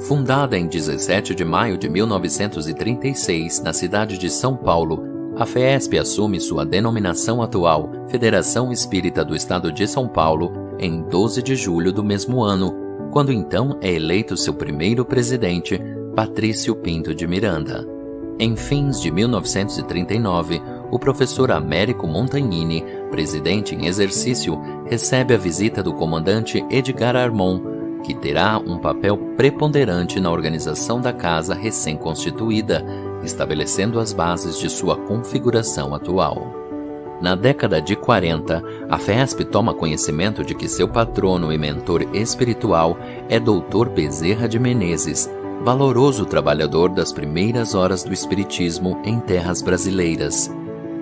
Fundada em 17 de maio de 1936, na cidade de São Paulo, a FESP assume sua denominação atual, Federação Espírita do Estado de São Paulo, em 12 de julho do mesmo ano, quando então é eleito seu primeiro presidente, Patrício Pinto de Miranda. Em fins de 1939, o professor Américo Montagnini, presidente em exercício, recebe a visita do comandante Edgar Armon, que terá um papel preponderante na organização da casa recém-constituída, estabelecendo as bases de sua configuração atual. Na década de 40, a FESP toma conhecimento de que seu patrono e mentor espiritual é Dr. Bezerra de Menezes, valoroso trabalhador das primeiras horas do espiritismo em terras brasileiras.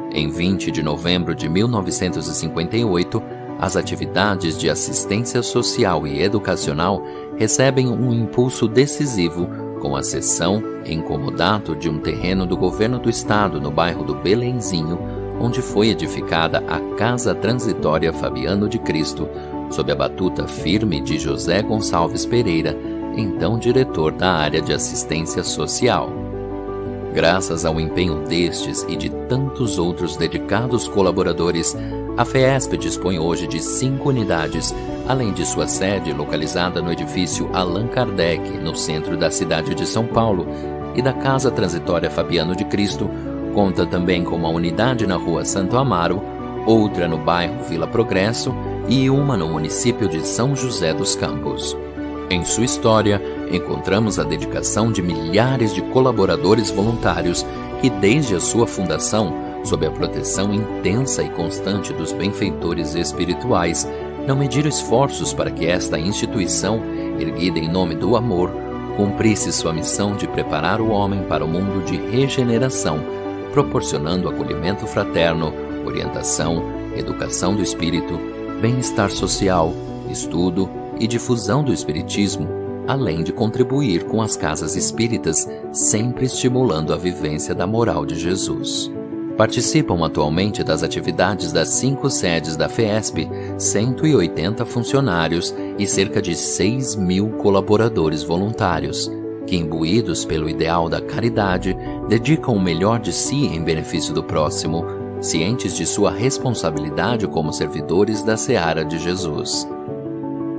Em 20 de novembro de 1958, as atividades de assistência social e educacional recebem um impulso decisivo com a cessão em comodato de um terreno do governo do estado no bairro do Belenzinho, onde foi edificada a Casa Transitória Fabiano de Cristo, sob a batuta firme de José Gonçalves Pereira, então diretor da área de assistência social. Graças ao empenho destes e de tantos outros dedicados colaboradores, a FESP dispõe hoje de 5 unidades, além de sua sede localizada no edifício Allan Kardec, no centro da cidade de São Paulo, e da Casa Transitória Fabiano de Cristo. Conta também com uma unidade na Rua Santo Amaro, outra no bairro Vila Progresso e uma no município de São José dos Campos. Em sua história, encontramos a dedicação de milhares de colaboradores voluntários que, desde a sua fundação, sob a proteção intensa e constante dos benfeitores espirituais, não mediram esforços para que esta instituição, erguida em nome do amor, cumprisse sua missão de preparar o homem para o mundo de regeneração, proporcionando acolhimento fraterno, orientação, educação do espírito, bem-estar social, estudo e difusão do espiritismo, além de contribuir com as casas espíritas, sempre estimulando a vivência da moral de Jesus. Participam atualmente das atividades das 5 sedes da FESP 180 funcionários e cerca de 6.000 colaboradores voluntários, que, imbuídos pelo ideal da caridade, dedicam o melhor de si em benefício do próximo, cientes de sua responsabilidade como servidores da seara de Jesus.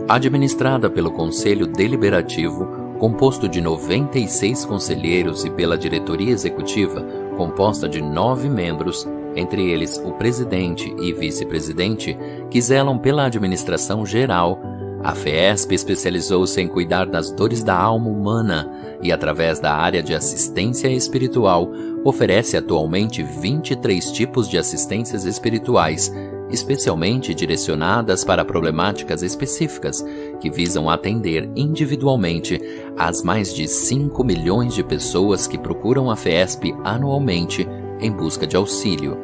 Administrada pelo Conselho Deliberativo, composto de 96 conselheiros, e pela diretoria executiva, composta de 9 membros, entre eles o presidente e vice-presidente, que zelam pela administração geral, a FESP especializou-se em cuidar das dores da alma humana e, através da área de assistência espiritual, oferece atualmente 23 tipos de assistências espirituais, especialmente direcionadas para problemáticas específicas que visam atender individualmente as mais de 5 milhões de pessoas que procuram a FESP anualmente em busca de auxílio,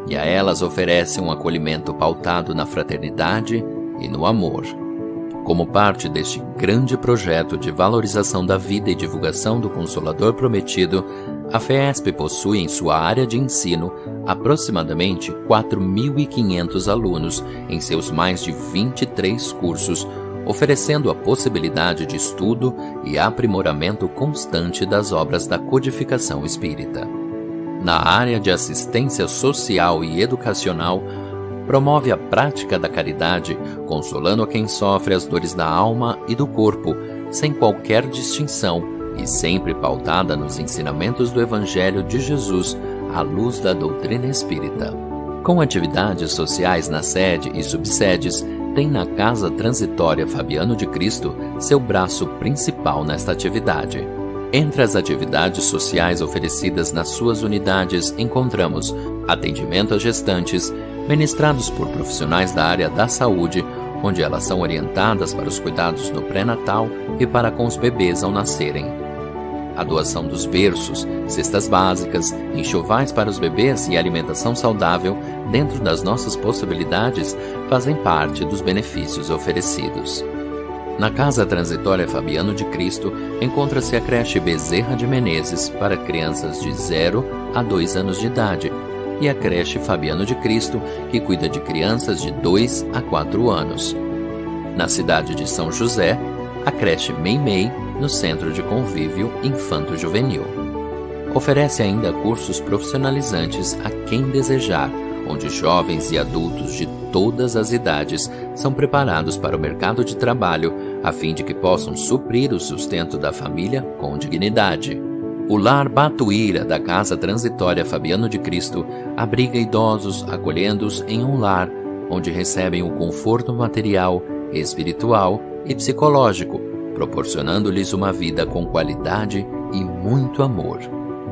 e a elas oferece um acolhimento pautado na fraternidade e no amor. Como parte deste grande projeto de valorização da vida e divulgação do Consolador Prometido, a FESP possui em sua área de ensino aproximadamente 4.500 alunos em seus mais de 23 cursos, oferecendo a possibilidade de estudo e aprimoramento constante das obras da codificação espírita. Na área de assistência social e educacional, promove a prática da caridade, consolando a quem sofre as dores da alma e do corpo, sem qualquer distinção e sempre pautada nos ensinamentos do Evangelho de Jesus, à luz da doutrina espírita. Com atividades sociais na sede e subsedes, tem na Casa Transitória Fabiano de Cristo seu braço principal nesta atividade. Entre as atividades sociais oferecidas nas suas unidades, encontramos atendimento a gestantes, ministrados por profissionais da área da saúde, onde elas são orientadas para os cuidados no pré-natal e para com os bebês ao nascerem. A doação dos berços, cestas básicas, enxovais para os bebês e alimentação saudável, dentro das nossas possibilidades, fazem parte dos benefícios oferecidos. Na Casa Transitória Fabiano de Cristo, encontra-se a creche Bezerra de Menezes para crianças de 0 a 2 anos de idade, e a creche Fabiano de Cristo, que cuida de crianças de 2 a 4 anos. Na cidade de São José, a creche Meimei, no Centro de Convívio Infanto-Juvenil. Oferece ainda cursos profissionalizantes a quem desejar, onde jovens e adultos de todas as idades são preparados para o mercado de trabalho, a fim de que possam suprir o sustento da família com dignidade. O Lar Batuíra da Casa Transitória Fabiano de Cristo abriga idosos, acolhendo-os em um lar, onde recebem o conforto material, espiritual e psicológico, proporcionando-lhes uma vida com qualidade e muito amor.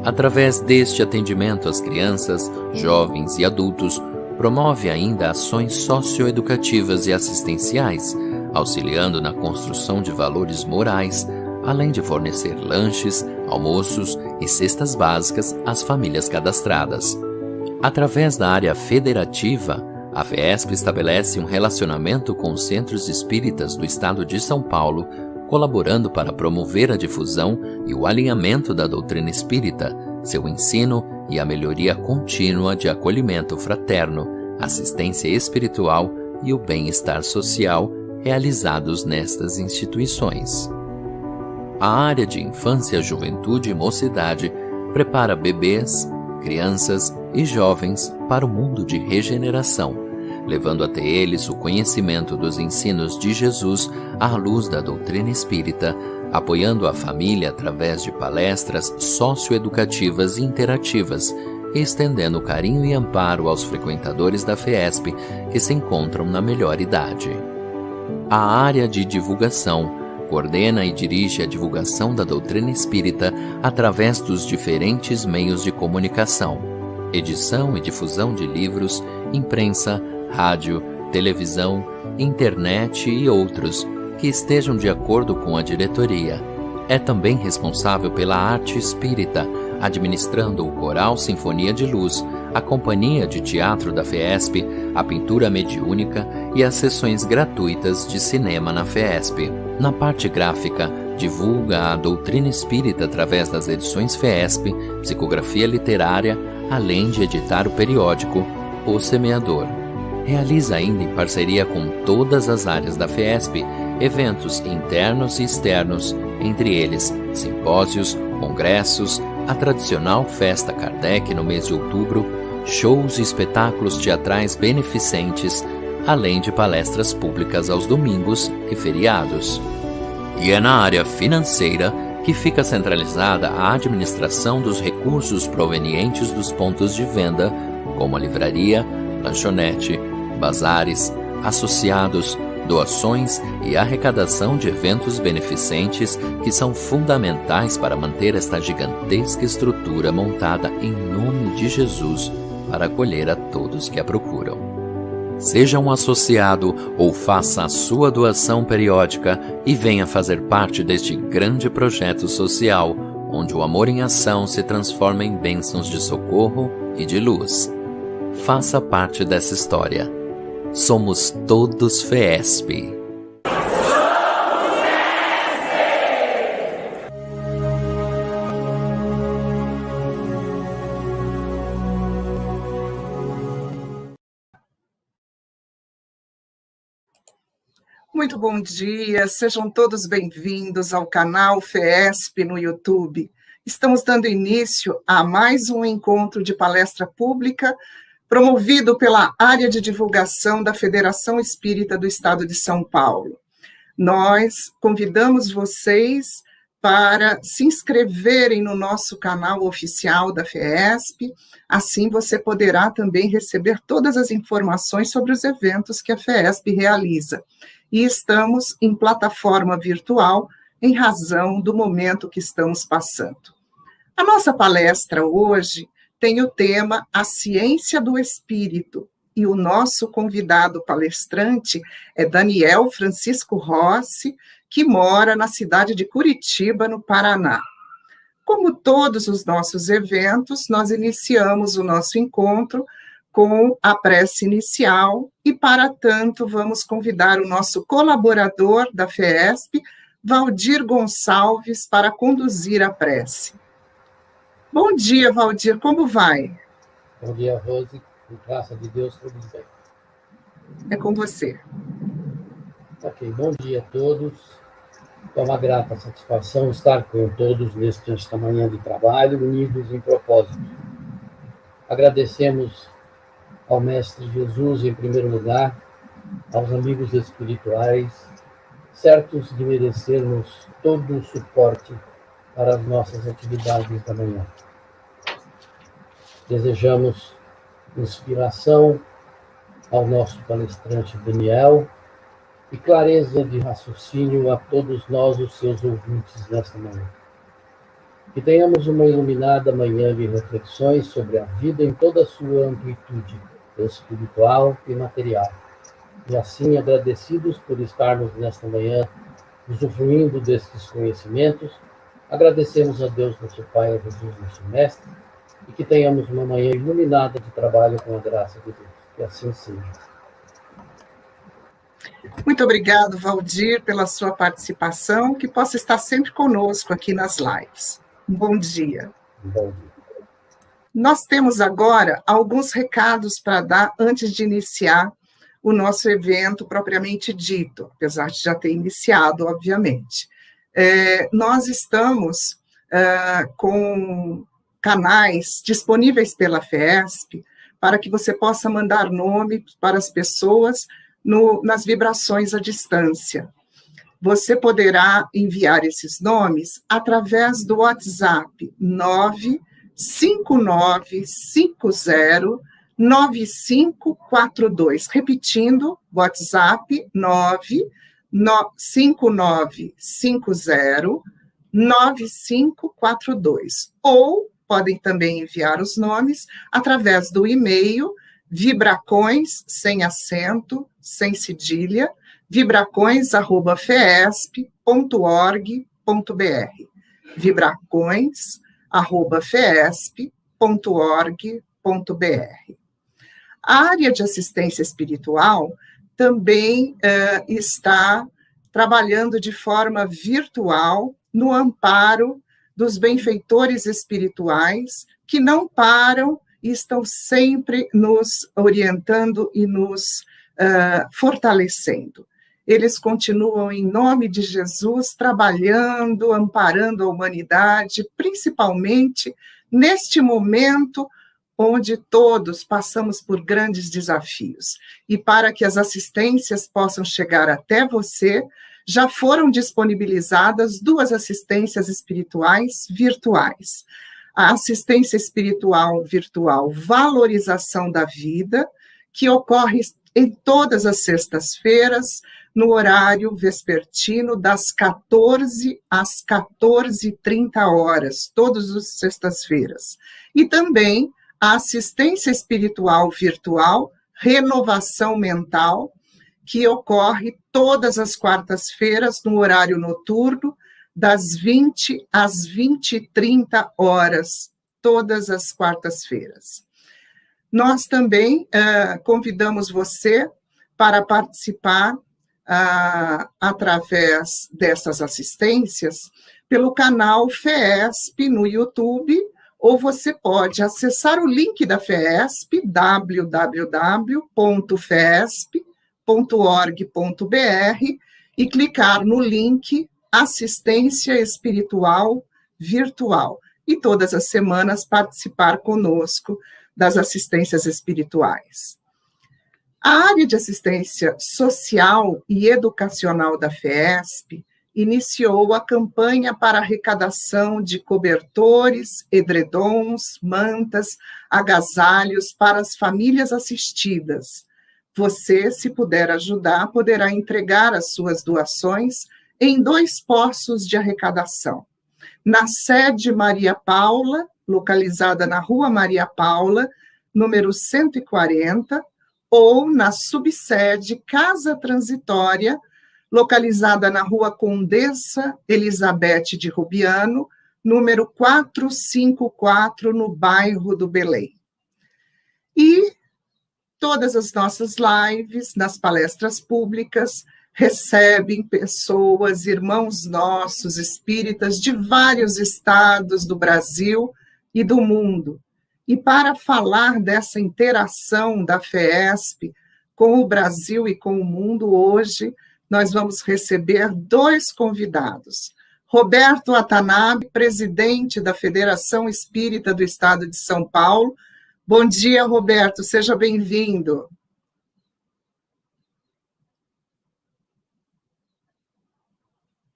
Através deste atendimento às crianças, jovens e adultos, promove ainda ações socioeducativas e assistenciais, auxiliando na construção de valores morais, além de fornecer lanches, almoços e cestas básicas às famílias cadastradas. Através da área federativa, a FEESP estabelece um relacionamento com os centros espíritas do estado de São Paulo, colaborando para promover a difusão e o alinhamento da doutrina espírita, seu ensino e a melhoria contínua de acolhimento fraterno, assistência espiritual e o bem-estar social realizados nestas instituições. A área de infância, juventude e mocidade prepara bebês, crianças e jovens para o mundo de regeneração, levando até eles o conhecimento dos ensinos de Jesus à luz da doutrina espírita, apoiando a família através de palestras socioeducativas e interativas, e estendendo carinho e amparo aos frequentadores da FEESP que se encontram na melhor idade. A área de divulgação coordena e dirige a divulgação da doutrina espírita através dos diferentes meios de comunicação, edição e difusão de livros, imprensa, rádio, televisão, internet e outros que estejam de acordo com a diretoria. É também responsável pela arte espírita, administrando o Coral Sinfonia de Luz, a Companhia de Teatro da FEESP, a pintura mediúnica e as sessões gratuitas de cinema na FEESP. Na parte gráfica, divulga a doutrina espírita através das edições FEESP, psicografia literária, além de editar o periódico O Semeador. Realiza ainda em parceria com todas as áreas da FEESP eventos internos e externos, entre eles simpósios, congressos, a tradicional Festa Kardec no mês de outubro, shows e espetáculos teatrais beneficentes, além de palestras públicas aos domingos e feriados. E é na área financeira que fica centralizada a administração dos recursos provenientes dos pontos de venda, como a livraria, lanchonete, bazares, associados, doações e arrecadação de eventos beneficentes que são fundamentais para manter esta gigantesca estrutura montada em nome de Jesus para acolher a todos que a procuram. Seja um associado ou faça a sua doação periódica e venha fazer parte deste grande projeto social, onde o amor em ação se transforma em bênçãos de socorro e de luz. Faça parte dessa história. Somos todos FEESP. Muito bom dia, sejam todos bem-vindos ao canal FEESP no YouTube. Estamos dando início a mais um encontro de palestra pública promovido pela área de divulgação da Federação Espírita do Estado de São Paulo. Nós convidamos vocês para se inscreverem no nosso canal oficial da FEESP, assim você poderá também receber todas as informações sobre os eventos que a FEESP realiza. E estamos em plataforma virtual em razão do momento que estamos passando. A nossa palestra hoje tem o tema A Ciência do Espírito, e o nosso convidado palestrante é Daniel Francisco Rossi, que mora na cidade de Curitiba, no Paraná. Como todos os nossos eventos, nós iniciamos o nosso encontro com a prece inicial, e para tanto vamos convidar o nosso colaborador da FEESP, Valdir Gonçalves, para conduzir a prece. Bom dia, Valdir, como vai? Bom dia, Rose, por graça de Deus, tudo bem. É com você. Ok, bom dia a todos. É uma grata satisfação estar com todos nesta manhã de trabalho, unidos em propósito. Agradecemos ao Mestre Jesus, em primeiro lugar, aos amigos espirituais, certos de merecermos todo o suporte para as nossas atividades da manhã. Desejamos inspiração ao nosso palestrante Daniel e clareza de raciocínio a todos nós, os seus ouvintes, nesta manhã. Que tenhamos uma iluminada manhã de reflexões sobre a vida em toda a sua amplitude, espiritual e material. E assim, agradecidos por estarmos nesta manhã usufruindo destes conhecimentos, agradecemos a Deus, nosso Pai, a Jesus, nosso Mestre, e que tenhamos uma manhã iluminada de trabalho com a graça de Deus. Que assim seja. Muito obrigado, Valdir, pela sua participação, que possa estar sempre conosco aqui nas lives. Um bom dia. Bom dia. Nós temos agora alguns recados para dar antes de iniciar o nosso evento propriamente dito, apesar de já ter iniciado, obviamente. Nós estamos com canais disponíveis pela FESP para que você possa mandar nome para as pessoas nas vibrações à distância. Você poderá enviar esses nomes através do WhatsApp 959509542. Repetindo, WhatsApp 959509542. Ou podem também enviar os nomes através do e-mail vibracões, sem acento, sem cedilha, vibracões@fesp.org.br, vibracões@fesp.org.br. A área de assistência espiritual também está trabalhando de forma virtual no amparo dos benfeitores espirituais que não param e estão sempre nos orientando e nos fortalecendo. Eles continuam, em nome de Jesus, trabalhando, amparando a humanidade, principalmente neste momento onde todos passamos por grandes desafios. E para que as assistências possam chegar até você, já foram disponibilizadas 2 assistências espirituais virtuais. A assistência espiritual virtual Valorização da Vida, que ocorre em todas as sextas-feiras, no horário vespertino, das 14 às 14h30, todas as sextas-feiras. E também a assistência espiritual virtual Renovação Mental, que ocorre todas as quartas-feiras, no horário noturno, das 20 às 20h30, todas as quartas-feiras. Nós também convidamos você para participar através dessas assistências pelo canal FESP no YouTube, ou você pode acessar o link da FESP, www.fesp.org.br, e clicar no link Assistência Espiritual Virtual, e todas as semanas participar conosco das assistências espirituais. A área de assistência social e educacional da FESP iniciou a campanha para arrecadação de cobertores, edredons, mantas, agasalhos para as famílias assistidas. Você, se puder ajudar, poderá entregar as suas doações em 2 postos de arrecadação. Na sede Maria Paula, localizada na Rua Maria Paula, número 140, ou na subsede Casa Transitória, localizada na Rua Condessa Elizabeth de Rubiano, número 454, no bairro do Belém. E todas as nossas lives, nas palestras públicas, recebem pessoas, irmãos nossos, espíritas de vários estados do Brasil e do mundo. E para falar dessa interação da FESP com o Brasil e com o mundo, hoje nós vamos receber dois convidados. Roberto Watanabe, presidente da Federação Espírita do Estado de São Paulo. Bom dia, Roberto, seja bem-vindo.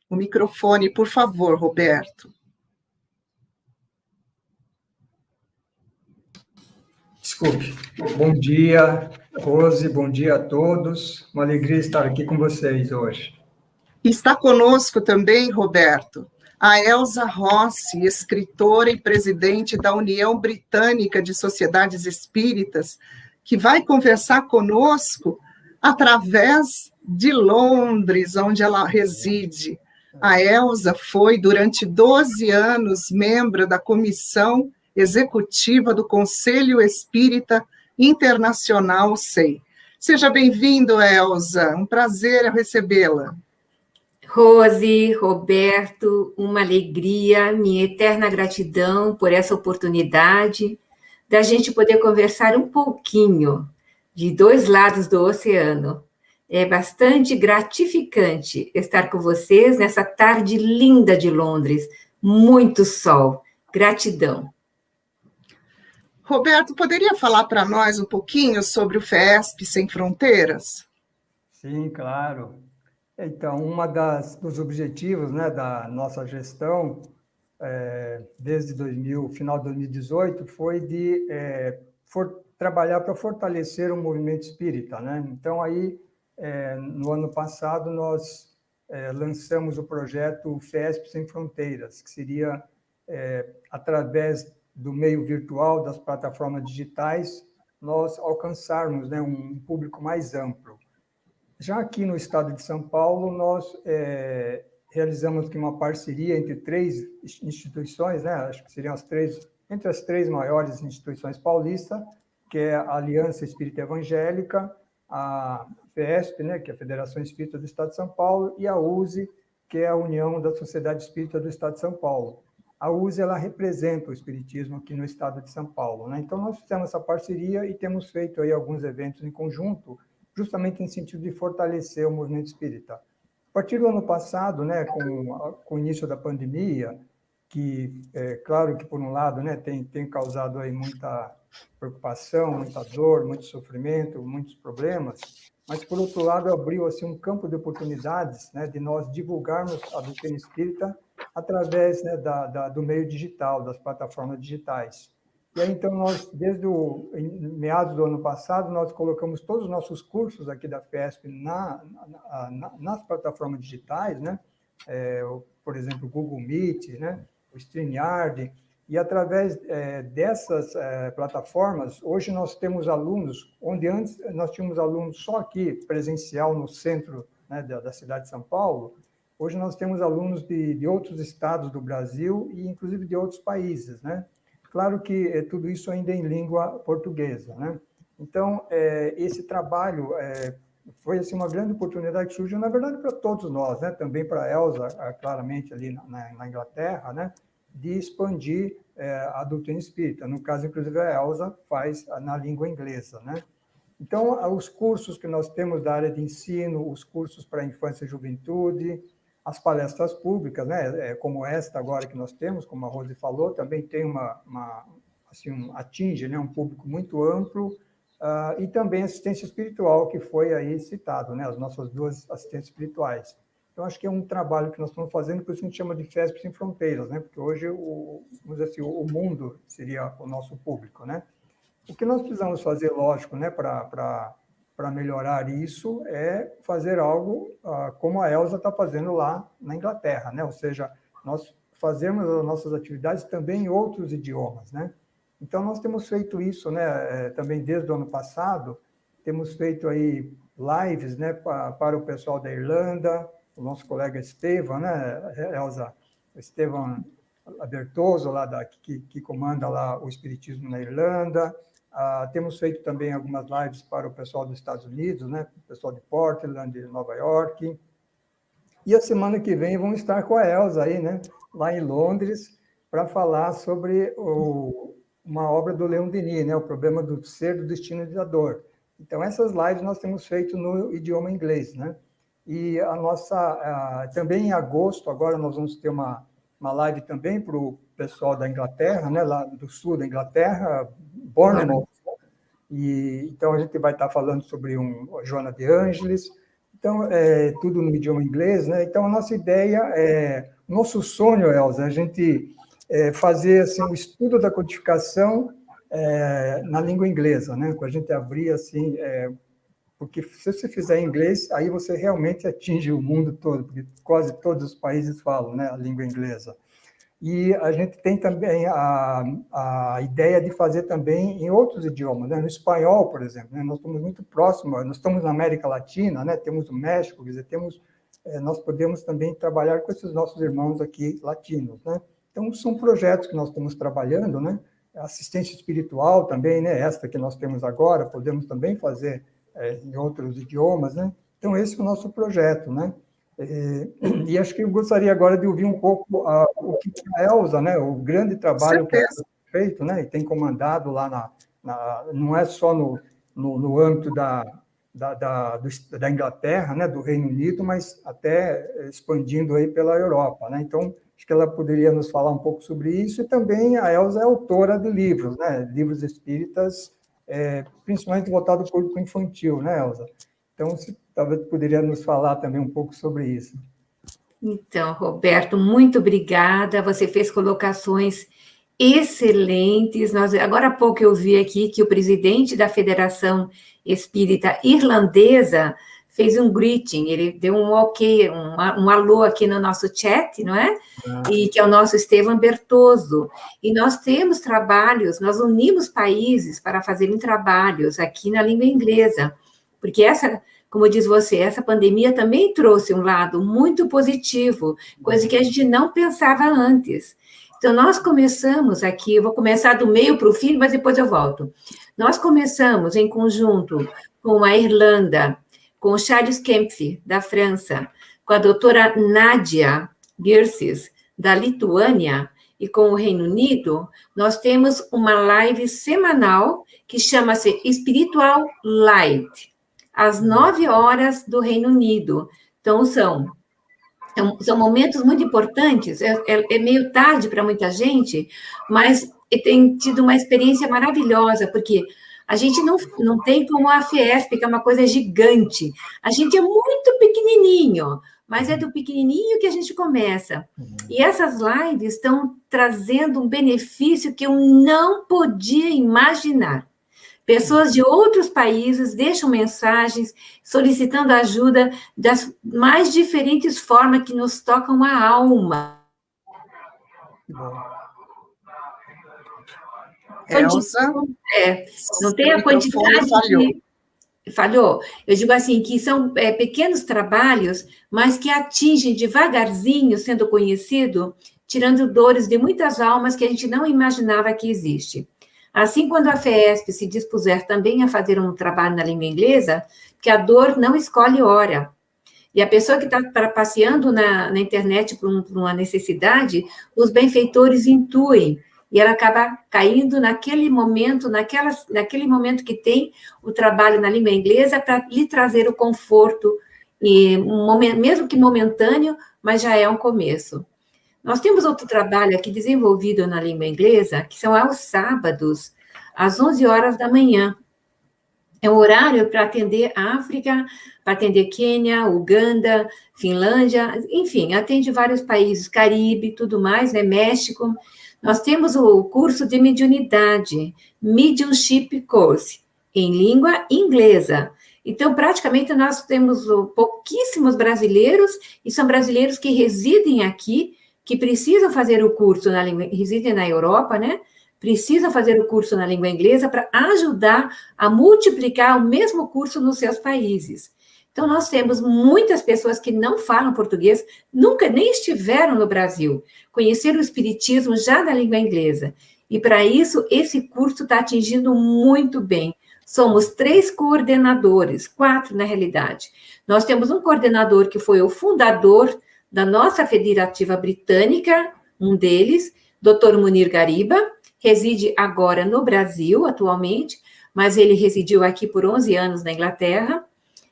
O microfone, por favor, Roberto. Desculpe. Bom dia, Rose, bom dia a todos. Uma alegria estar aqui com vocês hoje. Está conosco também, Roberto, a Elza Rossi, escritora e presidente da União Britânica de Sociedades Espíritas, que vai conversar conosco através de Londres, onde ela reside. A Elza foi, durante 12 anos, membro da Comissão Executiva do Conselho Espírita Internacional, SEI. Seja bem-vindo, Elza, um prazer recebê-la. Rose, Roberto, uma alegria, minha eterna gratidão por essa oportunidade da gente poder conversar um pouquinho de dois lados do oceano. É bastante gratificante estar com vocês nessa tarde linda de Londres. Muito sol. Gratidão. Roberto, poderia falar para nós um pouquinho sobre o FESP Sem Fronteiras? Sim, claro. Então, dos objetivos, né, da nossa gestão, desde final de 2018, foi de trabalhar para fortalecer o movimento espírita, né? Então, aí, no ano passado, nós lançamos o projeto FESP Sem Fronteiras, que seria, através do meio virtual, das plataformas digitais, nós alcançarmos, né, um público mais amplo. Já aqui no estado de São Paulo, nós realizamos aqui uma parceria entre 3 instituições, né, acho que seriam entre as 3 maiores instituições paulistas, que é a Aliança Espírita Evangélica, a FESP, né, que é a Federação Espírita do Estado de São Paulo, e a USE, que é a União da Sociedade Espírita do Estado de São Paulo. A USE, ela representa o espiritismo aqui no estado de São Paulo, né? Então, nós fizemos essa parceria e temos feito aí alguns eventos em conjunto, justamente em sentido de fortalecer o movimento espírita. A partir do ano passado, né, com o início da pandemia, que, claro que, por um lado, né, tem causado aí muita preocupação, muita dor, muito sofrimento, muitos problemas, mas, por outro lado, abriu assim, um campo de oportunidades, né, de nós divulgarmos a doutrina espírita através, né, do meio digital, das plataformas digitais. E aí, então, nós, desde meados do ano passado, nós colocamos todos os nossos cursos aqui da FESP nas plataformas digitais, né? Por exemplo, o Google Meet, né? O StreamYard, e através dessas plataformas, hoje nós temos alunos, onde antes nós tínhamos alunos só aqui, presencial, no centro, né, da cidade de São Paulo, hoje nós temos alunos de outros estados do Brasil e, inclusive, de outros países, né? Claro que tudo isso ainda é em língua portuguesa, né? Então, esse trabalho foi assim, uma grande oportunidade que surgiu, na verdade, para todos nós, né? Também para a Elza, claramente, ali na Inglaterra, né? De expandir a doutrina espírita. No caso, inclusive, a Elza faz na língua inglesa, né? Então, os cursos que nós temos da área de ensino, os cursos para infância e juventude, as palestras públicas, né, como esta agora que nós temos, como a Rose falou, também tem atinge, né, um público muito amplo, e também assistência espiritual, que foi aí citado, né, as nossas 2 assistências espirituais. Então, acho que é um trabalho que nós estamos fazendo, por isso a gente chama de FESP Sem Fronteiras, né, porque hoje, vamos dizer assim, o mundo seria o nosso público, né. O que nós precisamos fazer, lógico, né, para melhorar isso, é fazer algo como a Elza está fazendo lá na Inglaterra, né? Ou seja, nós fazemos as nossas atividades também em outros idiomas, né? Então, nós temos feito isso, né, também desde o ano passado, temos feito aí lives, né, para o pessoal da Irlanda, o nosso colega Estevam, né, Elza? Estevam Bertoso, lá que comanda lá o Espiritismo na Irlanda. Temos feito também algumas lives para o pessoal dos Estados Unidos, né? O pessoal de Portland, de Nova York. E a semana que vem vamos estar com a Elza aí, né? Lá em Londres, para falar sobre uma obra do Leon Denis, né? O problema do ser, do destino e da dor. Então, essas lives nós temos feito no idioma inglês, né? E a nossa, também em agosto, agora nós vamos ter uma live também para o pessoal da Inglaterra, né, lá do sul da Inglaterra, Bournemouth. E então a gente vai estar falando sobre Joana de Ângeles. Então, tudo no idioma inglês, né? Então, a nossa ideia nosso sonho, Elza, é a gente fazer assim, um estudo da codificação na língua inglesa, né? Para a gente abrir assim, porque se você fizer em inglês, aí você realmente atinge o mundo todo, porque quase todos os países falam, né, a língua inglesa. E a gente tem também a ideia de fazer também em outros idiomas, né? No espanhol, por exemplo, né? Nós estamos muito próximos, nós estamos na América Latina, né? Temos o México, quer dizer, nós podemos também trabalhar com esses nossos irmãos aqui latinos, né? Então, são projetos que nós estamos trabalhando, né? Assistência espiritual também, né? Esta que nós temos agora, podemos também fazer em outros idiomas, né? Então, esse é o nosso projeto, né? E acho que eu gostaria agora de ouvir um pouco o que a Elza, né, o grande trabalho que ela tem feito, né, e tem comandado lá não é só no âmbito da Inglaterra, né, do Reino Unido, mas até expandindo aí pela Europa, né? Então, acho que ela poderia nos falar um pouco sobre isso, e também a Elza é autora de livros, né, livros espíritas, principalmente voltado ao público infantil, né, Elza? Então, você talvez poderia nos falar também um pouco sobre isso. Então, Roberto, muito obrigada. Você fez colocações excelentes. Agora há pouco eu vi aqui que o presidente da Federação Espírita Irlandesa fez um greeting, ele deu um ok, um alô aqui no nosso chat, não é? E que é o nosso Estevam Bertoso. E nós temos trabalhos, nós unimos países para fazerem trabalhos aqui na língua inglesa, porque como diz você, essa pandemia também trouxe um lado muito positivo, coisa que a gente não pensava antes. Então, nós começamos aqui, eu vou começar do meio para o fim, mas depois eu volto. Nós começamos em conjunto com a Irlanda, com o Charles Kempf, da França, com a doutora Nádia Girsis, da Lituânia, e com o Reino Unido, nós temos uma live semanal que chama-se Spiritual Light, às 9 horas do Reino Unido. Então, são momentos muito importantes, é meio tarde para muita gente, mas tem tido uma experiência maravilhosa, porque a gente não tem como a Fiesp, que é uma coisa gigante. A gente é muito pequenininho, mas é do pequenininho que a gente começa. E essas lives estão trazendo um benefício que eu não podia imaginar. Pessoas de outros países deixam mensagens solicitando ajuda das mais diferentes formas que nos tocam a alma. Elza? Não tem a quantidade falhou. Eu digo assim, que são pequenos trabalhos, mas que atingem devagarzinho, sendo conhecido, tirando dores de muitas almas que a gente não imaginava que existe. Assim, quando a FESP se dispuser também a fazer um trabalho na língua inglesa, que a dor não escolhe hora. E a pessoa que está passeando na internet por uma necessidade, os benfeitores intuem, e ela acaba caindo naquele momento que tem o trabalho na língua inglesa para lhe trazer o conforto, mesmo que momentâneo, mas já é um começo. Nós temos outro trabalho aqui desenvolvido na língua inglesa, que são aos sábados, às 11 horas da manhã. É um horário para atender África, para atender Quênia, Uganda, Finlândia, enfim, atende vários países, Caribe, tudo mais, né, México. Nós temos o curso de mediunidade, Mediumship Course, em língua inglesa. Então, praticamente, nós temos pouquíssimos brasileiros, e são brasileiros que residem aqui, que precisam fazer o curso na língua, residem na Europa, né? Precisam fazer o curso na língua inglesa para ajudar a multiplicar o mesmo curso nos seus países. Então, nós temos muitas pessoas que não falam português, nunca nem estiveram no Brasil, conheceram o espiritismo já na língua inglesa. E, para isso, esse curso está atingindo muito bem. Somos 3 coordenadores, 4 na realidade. Nós temos um coordenador que foi o fundador da nossa federativa britânica, um deles, Dr. Munir Gariba, reside agora no Brasil, atualmente, mas ele residiu aqui por 11 anos na Inglaterra.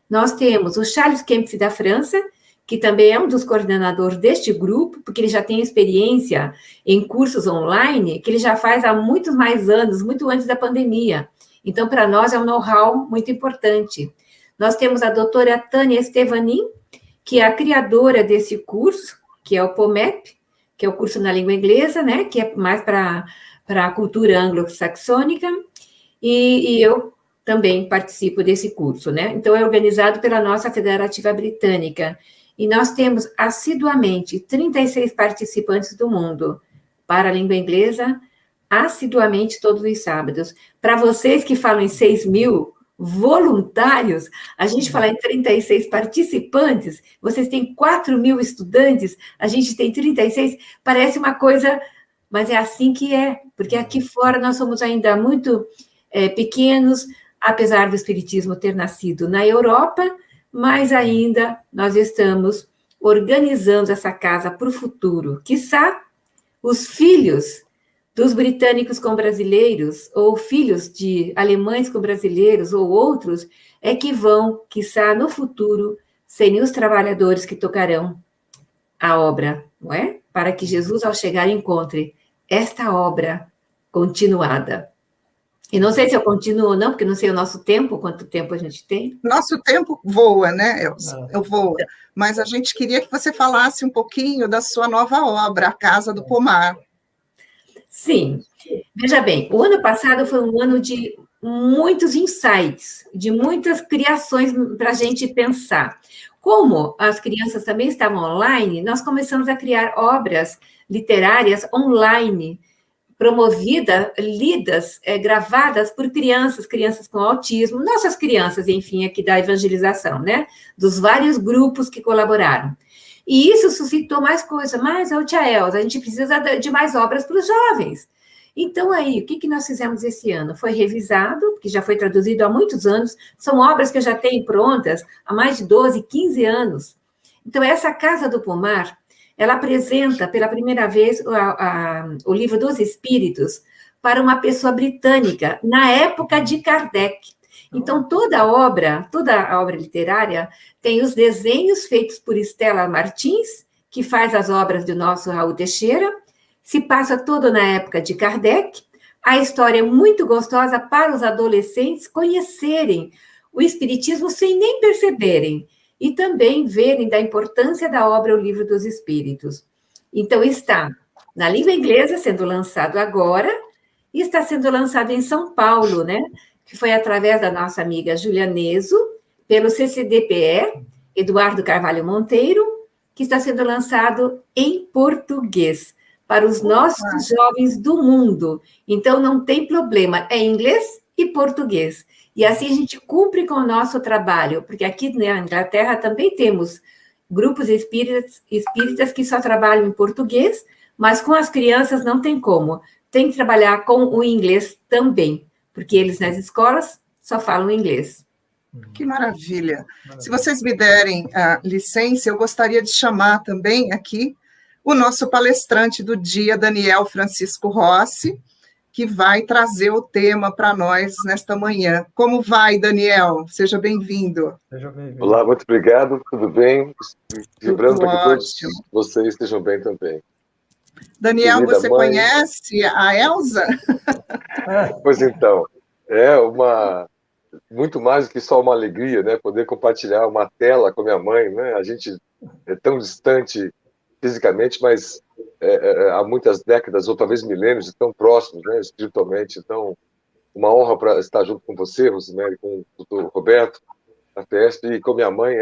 nós temos o Charles Kempf da França, que também é um dos coordenadores deste grupo, porque ele já tem experiência em cursos online, que ele já faz há muitos mais anos, muito antes da pandemia. Então, para nós, é um know-how muito importante. Nós temos a doutora Tânia Stevanin, que é a criadora desse curso, que é o POMEP, que é o curso na língua inglesa, né, que é mais para a cultura anglo-saxônica, e eu também participo desse curso, né? Então, é organizado pela nossa Federativa Britânica, e nós temos assiduamente 36 participantes do mundo para a língua inglesa, assiduamente todos os sábados. Para vocês que falam em 6.000 voluntários, a gente fala em 36 participantes, vocês têm 4.000 estudantes, a gente tem 36, parece uma coisa, mas é assim que é, porque aqui fora nós somos ainda muito pequenos, apesar do Espiritismo ter nascido na Europa, mas ainda nós estamos organizando essa casa para o futuro. Quiçá os filhos dos britânicos com brasileiros, ou filhos de alemães com brasileiros, ou outros, é que vão, quiçá, no futuro, serem os trabalhadores que tocarão a obra, não é? Para que Jesus, ao chegar, encontre esta obra continuada. E não sei se eu continuo ou não, porque não sei o nosso tempo, quanto tempo a gente tem. Nosso tempo voa, né, Elza? Eu vou. Mas a gente queria que você falasse um pouquinho da sua nova obra, A Casa do Pomar. Sim. Veja bem, o ano passado foi um ano de muitos insights, de muitas criações para a gente pensar. Como as crianças também estavam online, nós começamos a criar obras literárias online, promovidas, lidas, gravadas por crianças com autismo, nossas crianças, enfim, aqui da evangelização, né? Dos vários grupos que colaboraram. E isso suscitou mais coisa, tia Elza, a gente precisa de mais obras para os jovens. Então, aí, o que nós fizemos esse ano? Foi revisado, que já foi traduzido há muitos anos, são obras que eu já tenho prontas há mais de 12, 15 anos. Então, essa Casa do Pomar, ela apresenta pela primeira vez o Livro dos Espíritos para uma pessoa britânica, na época de Kardec. Então, toda a obra literária tem os desenhos feitos por Estela Martins, que faz as obras do nosso Raul Teixeira, se passa toda na época de Kardec. A história é muito gostosa para os adolescentes conhecerem o Espiritismo sem nem perceberem, e também verem da importância da obra O Livro dos Espíritos. Então, está na língua inglesa, sendo lançado agora, e está sendo lançado em São Paulo, né? Que foi através da nossa amiga Júlia Neso, pelo CCDPE, Eduardo Carvalho Monteiro, que está sendo lançado em português, para os nossos jovens do mundo. Então, não tem problema, é inglês e português. E assim a gente cumpre com o nosso trabalho, porque aqui na Inglaterra também temos grupos espíritas que só trabalham em português, mas com as crianças não tem como. Tem que trabalhar com o inglês também, porque eles nas escolas só falam inglês. Que maravilha. Se vocês me derem a licença, eu gostaria de chamar também aqui o nosso palestrante do dia, Daniel Francisco Rossi, que vai trazer o tema para nós nesta manhã. Como vai, Daniel? Seja bem-vindo. Seja bem-vindo. Olá, muito obrigado, tudo bem? Vibrando para que todos vocês estejam bem também. Daniel, querida você mãe... conhece a Elza? Pois então, é muito mais do que só uma alegria, né? Poder compartilhar uma tela com a minha mãe, né? A gente é tão distante fisicamente, mas há muitas décadas, ou talvez milênios, tão próximos, né, espiritualmente. Então, uma honra para estar junto com você, Rosemary, com o Dr. Roberto, na FESP, e com minha mãe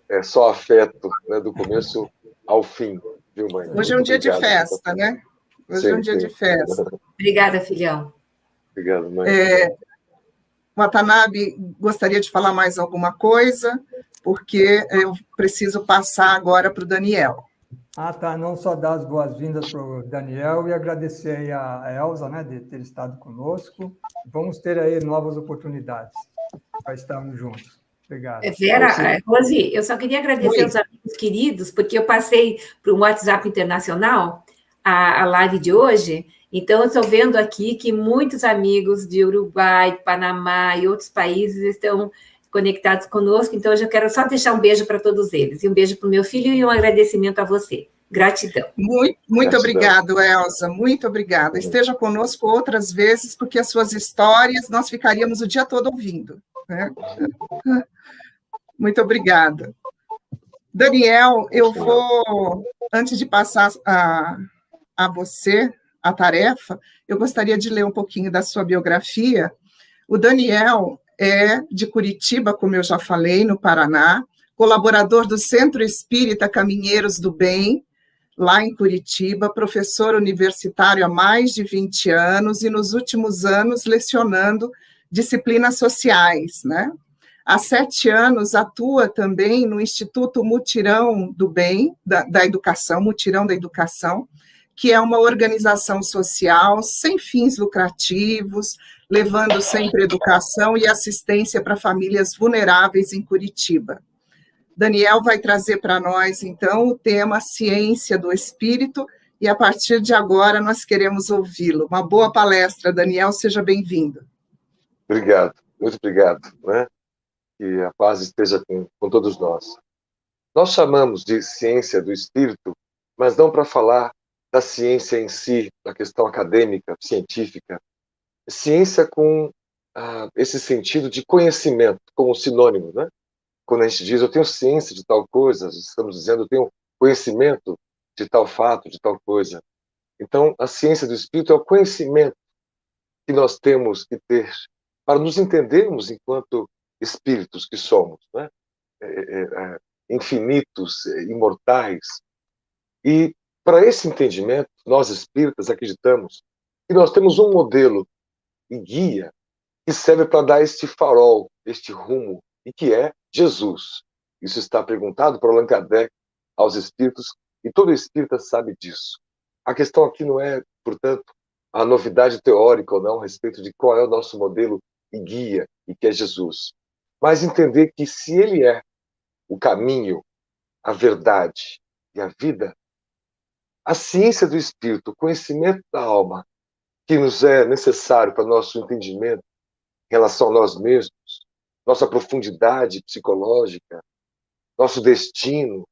é só afeto, né, do começo ao fim, viu, mãe? Hoje é um dia de festa, né? Hoje é um dia de festa. Obrigada, filhão. Obrigado, mãe. Watanabe, gostaria de falar mais alguma coisa, porque eu preciso passar agora para o Daniel. Tá. Não só dar as boas-vindas para o Daniel e agradecer aí a Elza, né, de ter estado conosco. Vamos ter aí novas oportunidades para estarmos juntos. Obrigado. Vera, Rose, eu só queria agradecer aos amigos queridos, porque eu passei para um WhatsApp internacional a live de hoje, então eu estou vendo aqui que muitos amigos de Uruguai, Panamá e outros países estão conectados conosco, então eu já quero só deixar um beijo para todos eles, e um beijo para o meu filho e um agradecimento a você. Gratidão. Muito obrigado, Elza, muito obrigada. Esteja conosco outras vezes, porque as suas histórias nós ficaríamos o dia todo ouvindo, né? Muito obrigada. Daniel, eu vou, antes de passar a você a tarefa, eu gostaria de ler um pouquinho da sua biografia. O Daniel é de Curitiba, como eu já falei, no Paraná, colaborador do Centro Espírita Caminheiros do Bem, lá em Curitiba, professor universitário há mais de 20 anos e nos últimos anos lecionando disciplinas sociais, né? Há 7 anos atua também no Instituto Mutirão do Bem, da Educação, Mutirão da Educação, que é uma organização social sem fins lucrativos, levando sempre educação e assistência para famílias vulneráveis em Curitiba. Daniel vai trazer para nós, então, o tema Ciência do Espírito, e a partir de agora nós queremos ouvi-lo. Uma boa palestra, Daniel, seja bem-vindo. Obrigado, muito obrigado, né? Que a paz esteja com todos nós. Nós chamamos de ciência do espírito, mas não para falar da ciência em si, da questão acadêmica, científica. Ciência com esse sentido de conhecimento, como sinônimo, né? Quando a gente diz, eu tenho ciência de tal coisa, estamos dizendo, eu tenho conhecimento de tal fato, de tal coisa. Então, a ciência do espírito é o conhecimento que nós temos que ter para nos entendermos enquanto espíritos que somos, né? Infinitos, imortais. E, para esse entendimento, nós espíritas acreditamos que nós temos um modelo e guia que serve para dar este farol, este rumo, e que é Jesus. Isso está perguntado por Allan Kardec aos espíritos, e todo espírita sabe disso. A questão aqui não é, portanto, a novidade teórica ou não a respeito de qual é o nosso modelo e guia, e que é Jesus. Mas entender que se ele é o caminho, a verdade e a vida, a ciência do espírito, o conhecimento da alma, que nos é necessário para nosso entendimento em relação a nós mesmos, nossa profundidade psicológica, nosso destino,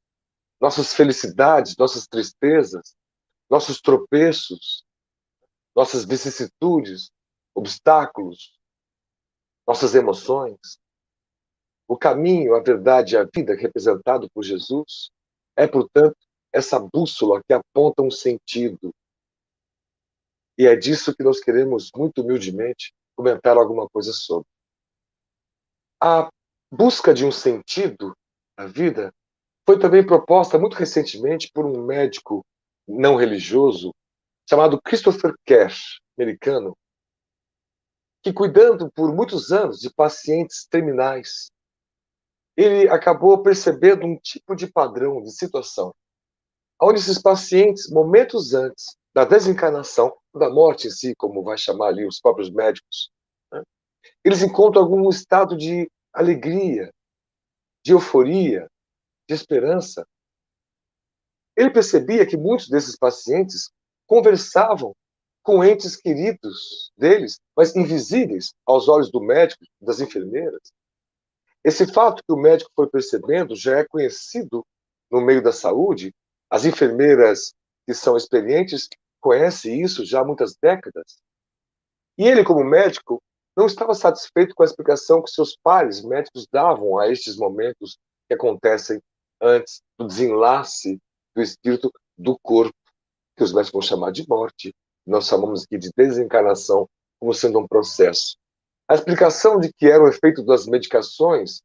nossas felicidades, nossas tristezas, nossos tropeços, nossas vicissitudes, obstáculos, nossas emoções. O caminho, a verdade e a vida representado por Jesus é, portanto, essa bússola que aponta um sentido. E é disso que nós queremos, muito humildemente, comentar alguma coisa sobre. A busca de um sentido na vida foi também proposta muito recentemente por um médico não religioso chamado Christopher Cash, americano, que, cuidando por muitos anos de pacientes terminais, ele acabou percebendo um tipo de padrão de situação, onde esses pacientes, momentos antes da desencarnação, da morte em si, como vai chamar ali os próprios médicos, né, eles encontram algum estado de alegria, de euforia, de esperança. Ele percebia que muitos desses pacientes conversavam com entes queridos deles, mas invisíveis aos olhos do médico, das enfermeiras. Esse fato que o médico foi percebendo já é conhecido no meio da saúde. As enfermeiras que são experientes conhecem isso já há muitas décadas. E ele, como médico, não estava satisfeito com a explicação que seus pares médicos davam a estes momentos que acontecem antes do desenlace do espírito do corpo, que os médicos vão chamar de morte. Nós chamamos aqui de desencarnação, como sendo um processo. A explicação de que era o efeito das medicações,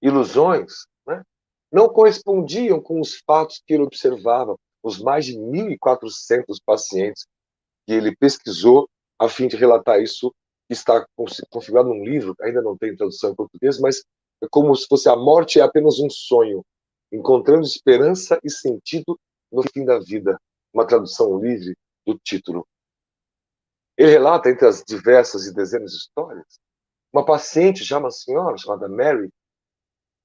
ilusões, né, não correspondiam com os fatos que ele observava, os mais de 1.400 pacientes que ele pesquisou a fim de relatar isso, que está configurado num livro, ainda não tem tradução em português, mas é como se fosse a morte é apenas um sonho, encontrando esperança e sentido no fim da vida, uma tradução livre do título. Ele relata, entre as diversas e dezenas de histórias, uma paciente, já uma senhora, chamada Mary,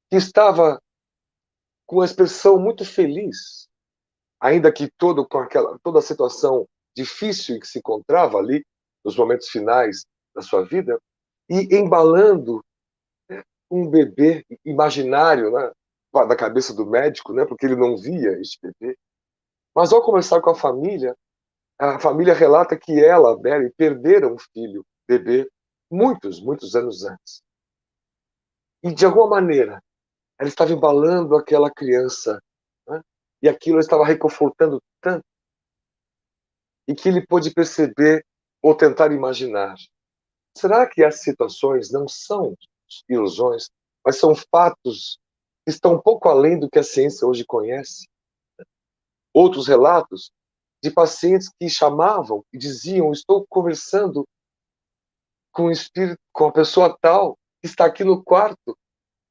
que estava com uma expressão muito feliz, ainda que toda a situação difícil em que se encontrava ali, nos momentos finais da sua vida, e embalando um bebê imaginário, né, da cabeça do médico, né, porque ele não via este bebê. Mas ao conversar com a família relata que ela, Mary, perderam um filho, bebê, muitos anos antes. E, de alguma maneira, ela estava embalando aquela criança, né, e aquilo estava reconfortando tanto, e que ele pôde perceber ou tentar imaginar. Será que as situações não são ilusões, mas são fatos que estão um pouco além do que a ciência hoje conhece? Outros relatos de pacientes que chamavam e diziam: estou conversando com o espírito, com a pessoa tal que está aqui no quarto,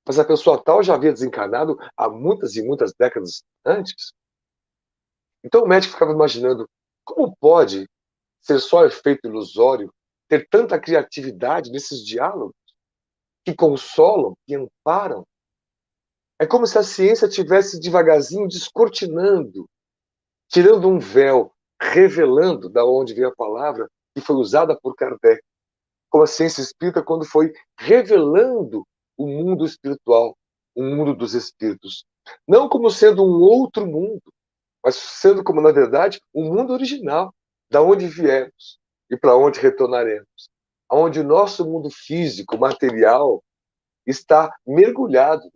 mas a pessoa tal já havia desencarnado há muitas e muitas décadas antes. Então o médico ficava imaginando: como pode ser só efeito ilusório, ter tanta criatividade nesses diálogos que consolam, que amparam? É como se a ciência tivesse devagarzinho descortinando, tirando um véu, revelando da onde veio a palavra que foi usada por Kardec, como a ciência espírita quando foi revelando o mundo espiritual, o mundo dos espíritos. Não como sendo um outro mundo, mas sendo como, na verdade, o mundo original, da onde viemos e para onde retornaremos. Onde o nosso mundo físico, material, está mergulhado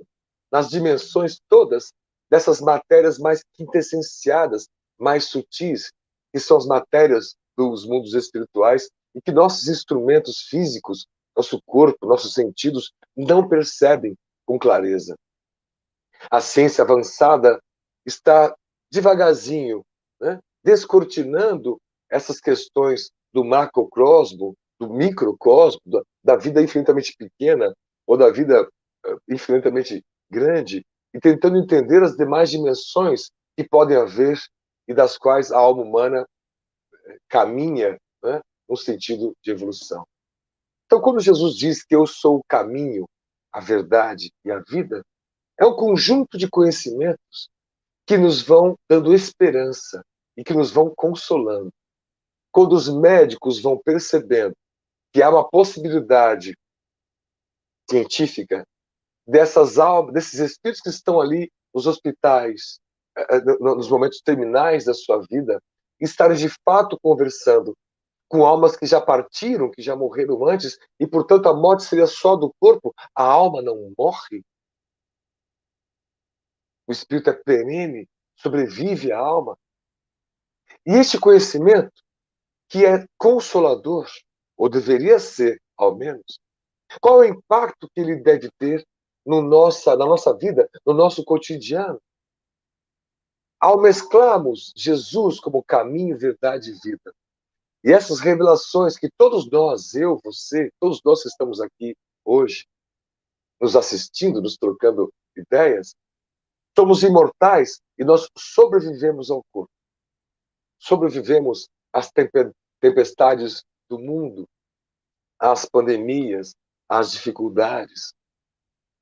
nas dimensões todas dessas matérias mais quintessenciadas, mais sutis, que são as matérias dos mundos espirituais, e que nossos instrumentos físicos, nosso corpo, nossos sentidos, não percebem com clareza. A ciência avançada está devagarzinho, né, descortinando essas questões do macrocosmo, do microcosmo, da vida infinitamente pequena ou da vida infinitamente grande, e tentando entender as demais dimensões que podem haver e das quais a alma humana caminha, né, no sentido de evolução. Então, quando Jesus diz que eu sou o caminho, a verdade e a vida, é um conjunto de conhecimentos que nos vão dando esperança e que nos vão consolando. Quando os médicos vão percebendo que há uma possibilidade científica dessas almas, desses espíritos que estão ali nos hospitais, nos momentos terminais da sua vida, estarem de fato conversando com almas que já partiram, que já morreram antes, e portanto a morte seria só do corpo, a alma não morre. O espírito é perene, sobrevive à alma. E este conhecimento, que é consolador, ou deveria ser, ao menos, qual é o impacto que ele deve ter na nossa vida, no nosso cotidiano? Ao mesclarmos Jesus como caminho, verdade e vida, e essas revelações que todos nós, eu, você, todos nós que estamos aqui hoje, nos assistindo, nos trocando ideias, somos imortais e nós sobrevivemos ao corpo. Sobrevivemos às tempestades do mundo, às pandemias, às dificuldades,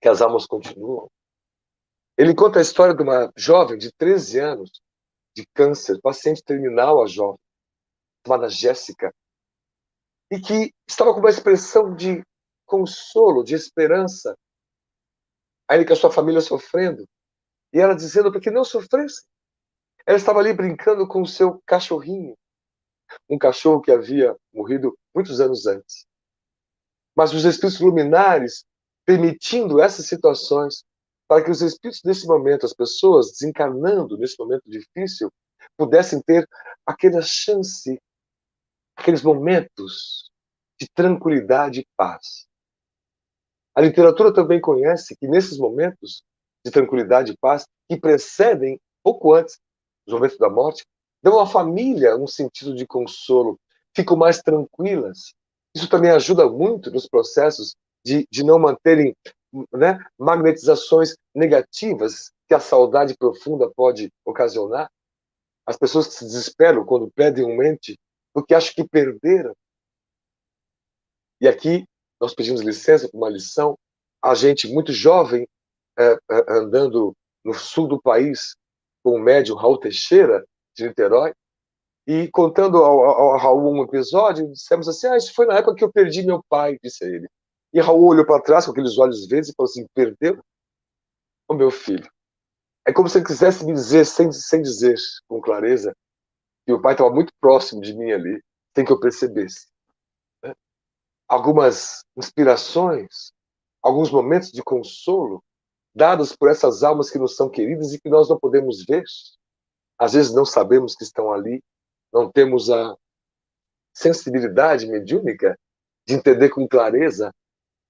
que as almas continuam. Ele conta a história de uma jovem de 13 anos, de câncer, paciente terminal, a jovem, chamada Jéssica, e que estava com uma expressão de consolo, de esperança, ainda que a sua família sofrendo, e ela dizendo para que não sofresse. Ela estava ali brincando com o seu cachorrinho, um cachorro que havia morrido muitos anos antes. Mas os espíritos luminares permitindo essas situações para que os espíritos nesse momento, as pessoas desencarnando nesse momento difícil, pudessem ter aquela chance, aqueles momentos de tranquilidade e paz. A literatura também conhece que nesses momentos de tranquilidade e paz, que precedem, pouco antes dos momentos da morte, dão à família um sentido de consolo, ficam mais tranquilas. Isso também ajuda muito nos processos de não manterem, né, magnetizações negativas que a saudade profunda pode ocasionar. As pessoas que se desesperam quando perdem um ente porque acham que perderam. E aqui nós pedimos licença para uma lição. A gente muito jovem, andando no sul do país com o médium Raul Teixeira, de Niterói, e contando ao Raul um episódio, dissemos assim: isso foi na época que eu perdi meu pai, disse ele. E Raul olhou para trás com aqueles olhos verdes e falou assim: perdeu? Ô meu filho. É como se ele quisesse me dizer, sem dizer com clareza, que o pai estava muito próximo de mim ali, sem que eu percebesse. Né? Algumas inspirações, alguns momentos de consolo, dados por essas almas que nos são queridas e que nós não podemos ver. Às vezes não sabemos que estão ali, não temos a sensibilidade mediúnica de entender com clareza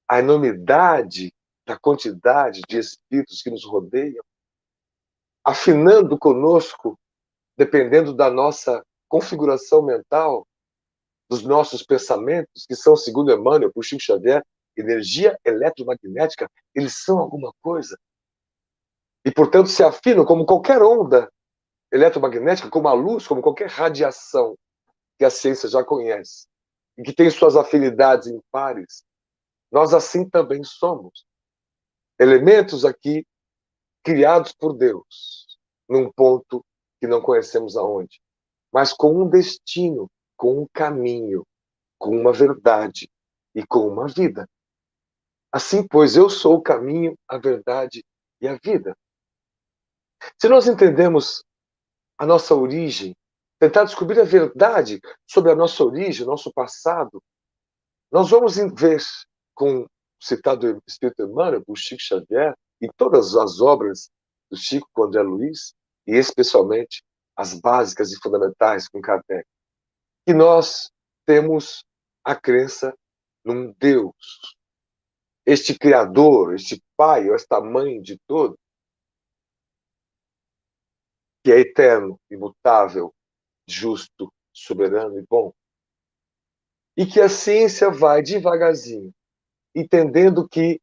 a enormidade da quantidade de espíritos que nos rodeiam, afinando conosco, dependendo da nossa configuração mental, dos nossos pensamentos, que são, segundo Emmanuel, por Chico Xavier, energia eletromagnética, eles são alguma coisa. E, portanto, se afinam como qualquer onda eletromagnética, como a luz, como qualquer radiação que a ciência já conhece, e que tem suas afinidades impares. Nós assim também somos. Elementos aqui criados por Deus, num ponto que não conhecemos aonde, mas com um destino, com um caminho, com uma verdade e com uma vida. Assim, pois, eu sou o caminho, a verdade e a vida. Se nós entendemos a nossa origem, tentar descobrir a verdade sobre a nossa origem, nosso passado, nós vamos ver, com o citado Espírito Emmanuel, por Chico Xavier, e todas as obras do Chico com André Luiz, e especialmente as básicas e fundamentais com Kardec, que nós temos a crença num Deus, este Criador, este Pai, ou esta Mãe de todo, que é eterno, imutável, justo, soberano e bom. E que a ciência vai devagarzinho, entendendo que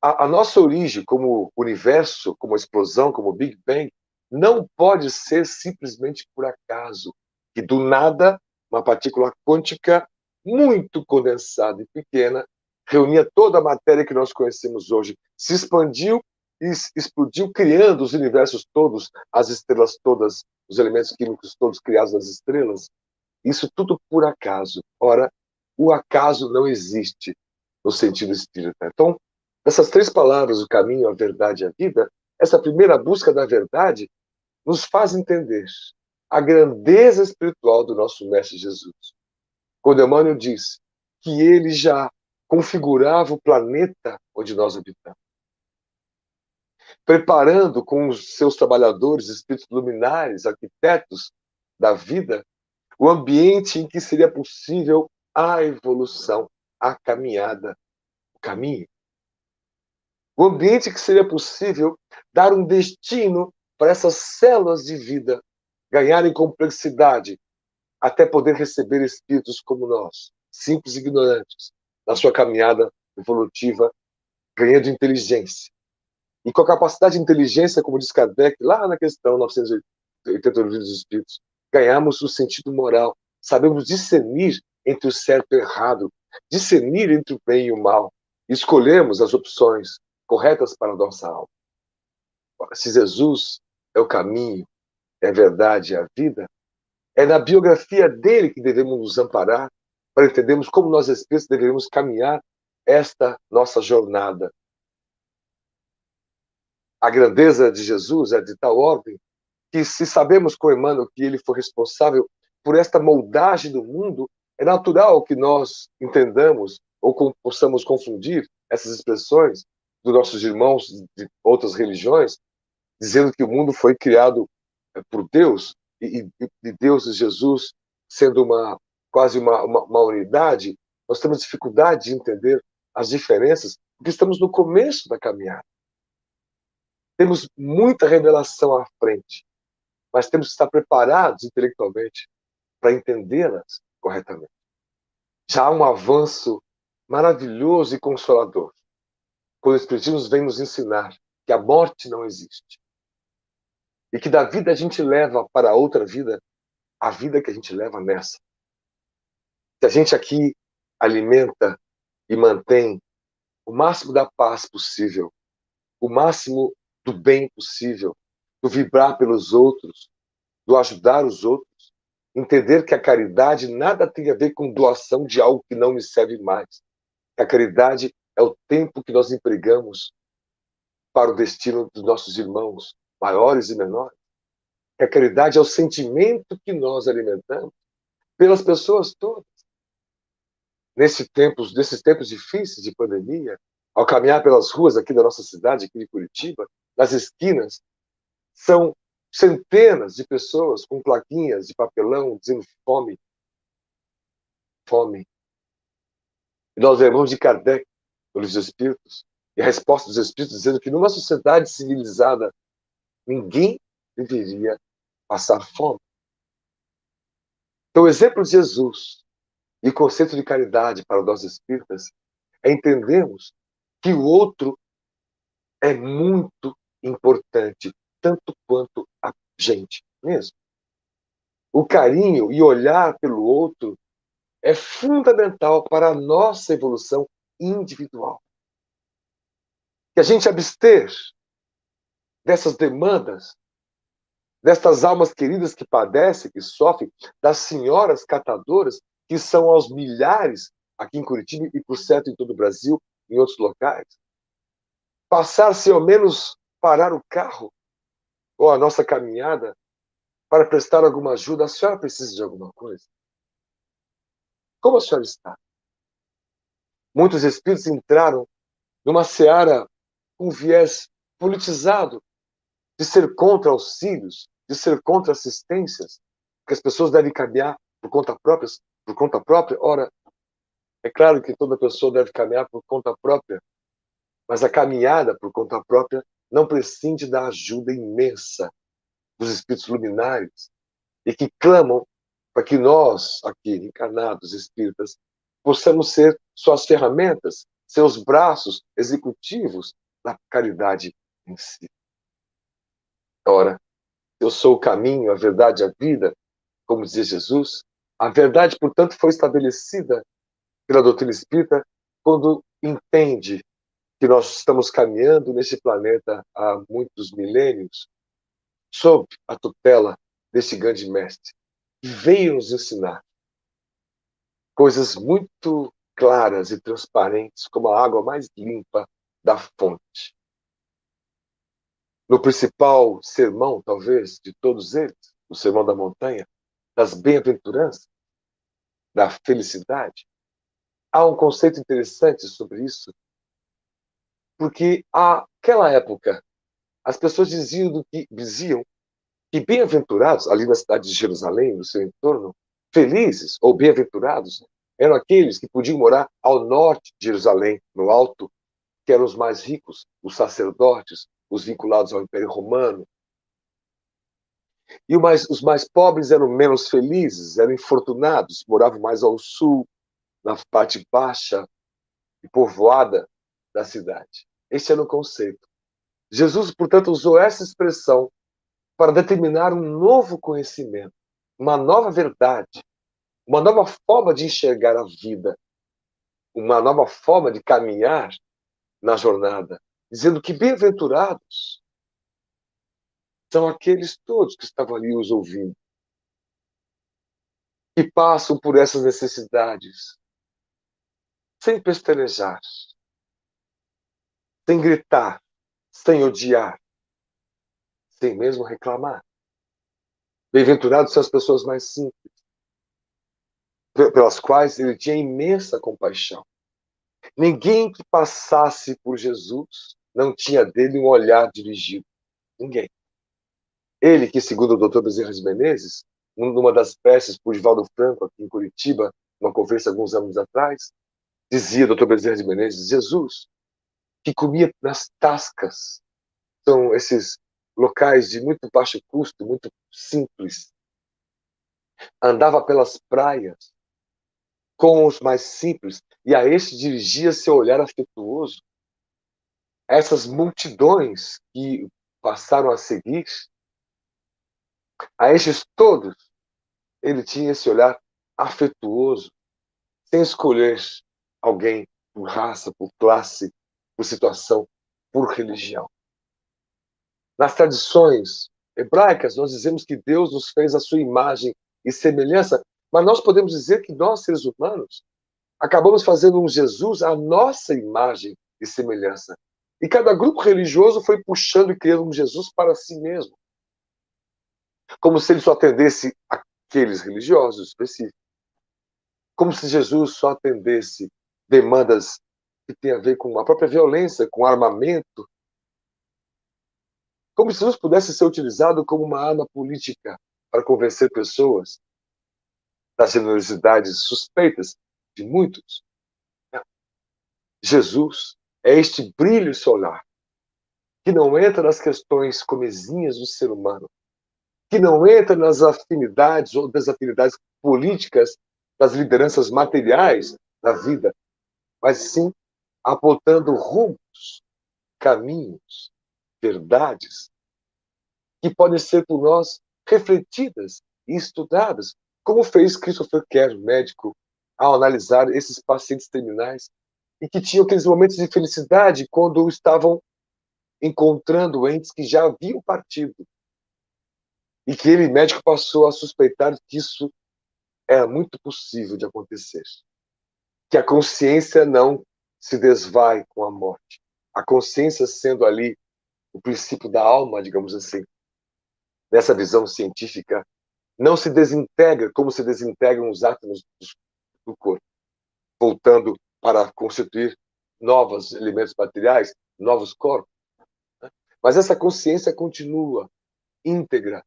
a nossa origem como universo, como explosão, como Big Bang, não pode ser simplesmente por acaso, que do nada, uma partícula quântica muito condensada e pequena reunia toda a matéria que nós conhecemos hoje, se expandiu e explodiu, criando os universos todos, as estrelas todas, os elementos químicos todos criados nas estrelas. Isso tudo por acaso. Ora, o acaso não existe no sentido espírita. Então, essas três palavras, o caminho, a verdade e a vida, essa primeira busca da verdade nos faz entender a grandeza espiritual do nosso Mestre Jesus. Quando Emmanuel diz que ele já configurava o planeta onde nós habitamos, preparando com os seus trabalhadores, espíritos luminares, arquitetos da vida, o ambiente em que seria possível a evolução, a caminhada, o caminho. O ambiente que seria possível dar um destino para essas células de vida ganharem complexidade, até poder receber espíritos como nós, simples e ignorantes, na sua caminhada evolutiva, ganhando inteligência. E com a capacidade de inteligência, como diz Kardec, lá na questão 980 dos Espíritos, ganhamos o sentido moral. Sabemos discernir entre o certo e o errado, discernir entre o bem e o mal. Escolhemos as opções corretas para a nossa alma. Se Jesus é o caminho, é a verdade, é a vida, é na biografia dele que devemos nos amparar para entendermos como nós espíritos deveríamos caminhar esta nossa jornada. A grandeza de Jesus é de tal ordem que, se sabemos com Emmanuel que ele foi responsável por esta moldagem do mundo, é natural que nós entendamos ou possamos confundir essas expressões dos nossos irmãos de outras religiões, dizendo que o mundo foi criado por Deus, e Deus e Jesus sendo quase uma unidade. Nós temos dificuldade de entender as diferenças, porque estamos no começo da caminhada. Temos muita revelação à frente, mas temos que estar preparados intelectualmente para entendê-las corretamente. Já há um avanço maravilhoso e consolador, quando o Espiritismo vem nos ensinar que a morte não existe, e que da vida a gente leva para a outra vida a vida que a gente leva nessa. Se a gente aqui alimenta e mantém o máximo da paz possível, o máximo do bem possível, do vibrar pelos outros, do ajudar os outros, entender que a caridade nada tem a ver com doação de algo que não me serve mais. A caridade é o tempo que nós empregamos para o destino dos nossos irmãos, maiores e menores. Que a caridade é o sentimento que nós alimentamos pelas pessoas todas. Nesses tempos difíceis de pandemia, ao caminhar pelas ruas aqui da nossa cidade, aqui de Curitiba, nas esquinas, são centenas de pessoas com plaquinhas de papelão dizendo fome, fome. E nós lembramos de Kardec, no Livro dos Espíritos, e a resposta dos Espíritos dizendo que numa sociedade civilizada, ninguém deveria passar fome. Então, o exemplo de Jesus e o conceito de caridade para nós espíritas é entendermos que o outro é muito importante, tanto quanto a gente mesmo. O carinho e olhar pelo outro é fundamental para a nossa evolução individual. Que a gente abster dessas demandas, destas almas queridas que padecem, que sofrem, das senhoras catadoras, que são aos milhares aqui em Curitiba e, por certo, em todo o Brasil, em outros locais. Passar-se ao menos parar o carro ou a nossa caminhada para prestar alguma ajuda. A senhora precisa de alguma coisa? Como a senhora está? Muitos espíritos entraram numa seara com viés politizado de ser contra auxílios, de ser contra assistências, que as pessoas devem caminhar por conta própria. Ora, é claro que toda pessoa deve caminhar por conta própria, mas a caminhada por conta própria não prescinde da ajuda imensa dos espíritos luminares e que clamam para que nós, aqui, encarnados espíritas, possamos ser suas ferramentas, seus braços executivos da caridade em si. Ora, eu sou o caminho, a verdade e a vida, como dizia Jesus. A verdade, portanto, foi estabelecida pela doutrina espírita quando entende que nós estamos caminhando neste planeta há muitos milênios sob a tutela deste grande mestre, que veio nos ensinar coisas muito claras e transparentes, como a água mais limpa da fonte. No principal sermão, talvez, de todos eles, o Sermão da Montanha, das bem-aventuranças, da felicidade, há um conceito interessante sobre isso, porque naquela época as pessoas diziam que bem-aventurados, ali na cidade de Jerusalém, no seu entorno, felizes ou bem-aventurados, eram aqueles que podiam morar ao norte de Jerusalém, no alto, que eram os mais ricos, os sacerdotes, os vinculados ao Império Romano. E os mais pobres eram menos felizes, eram infortunados, moravam mais ao sul, na parte baixa e povoada da cidade. Este era o conceito. Jesus, portanto, usou essa expressão para determinar um novo conhecimento, uma nova verdade, uma nova forma de enxergar a vida, uma nova forma de caminhar na jornada, dizendo que bem-aventurados são aqueles todos que estavam ali os ouvindo, que passam por essas necessidades, sem pestanejar, sem gritar, sem odiar, sem mesmo reclamar. Bem-aventurados são as pessoas mais simples, pelas quais ele tinha imensa compaixão. Ninguém que passasse por Jesus não tinha dele um olhar dirigido. Ninguém. Ele que, segundo o Dr. Bezerra de Menezes, numa das peças por Divaldo Franco, aqui em Curitiba, numa conferência alguns anos atrás, dizia, Dr. Bezerra de Menezes, Jesus, que comia nas tascas, são esses locais de muito baixo custo, muito simples, andava pelas praias com os mais simples, e a este dirigia seu olhar afetuoso. Essas multidões que passaram a seguir, a estes todos, ele tinha esse olhar afetuoso, sem escolher alguém por raça, por classe, por situação, por religião. Nas tradições hebraicas, nós dizemos que Deus nos fez a sua imagem e semelhança, mas nós podemos dizer que nós, seres humanos, acabamos fazendo um Jesus à nossa imagem e semelhança. E cada grupo religioso foi puxando e criando um Jesus para si mesmo. Como se ele só atendesse aqueles religiosos específicos. Como se Jesus só atendesse demandas que têm a ver com a própria violência, com armamento. Como se Jesus pudesse ser utilizado como uma arma política para convencer pessoas das generosidades suspeitas de muitos. Jesus é este brilho solar que não entra nas questões comezinhas do ser humano, que não entra nas afinidades ou desafinidades políticas das lideranças materiais da vida, mas sim apontando rumos, caminhos, verdades que podem ser por nós refletidas e estudadas, como fez Christopher Kerr, médico, ao analisar esses pacientes terminais e que tinham aqueles momentos de felicidade quando estavam encontrando entes que já haviam partido. E que ele, médico, passou a suspeitar que isso era muito possível de acontecer. Que a consciência não se desvai com a morte. A consciência sendo ali o princípio da alma, digamos assim, nessa visão científica, não se desintegra como se desintegram os átomos do corpo, voltando para constituir novos elementos materiais, novos corpos. Mas essa consciência continua íntegra,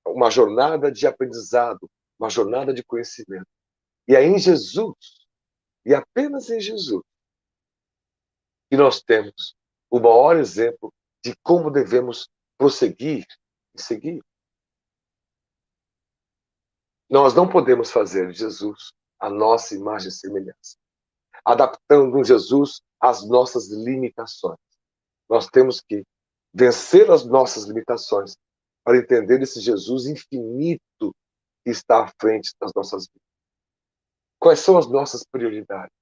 uma jornada de aprendizado, uma jornada de conhecimento. E é em Jesus, e apenas em Jesus, que nós temos o maior exemplo de como devemos prosseguir e seguir. Nós não podemos fazer de Jesus a nossa imagem e semelhança, adaptando um Jesus às nossas limitações. Nós temos que vencer as nossas limitações para entender esse Jesus infinito que está à frente das nossas vidas. Quais são as nossas prioridades?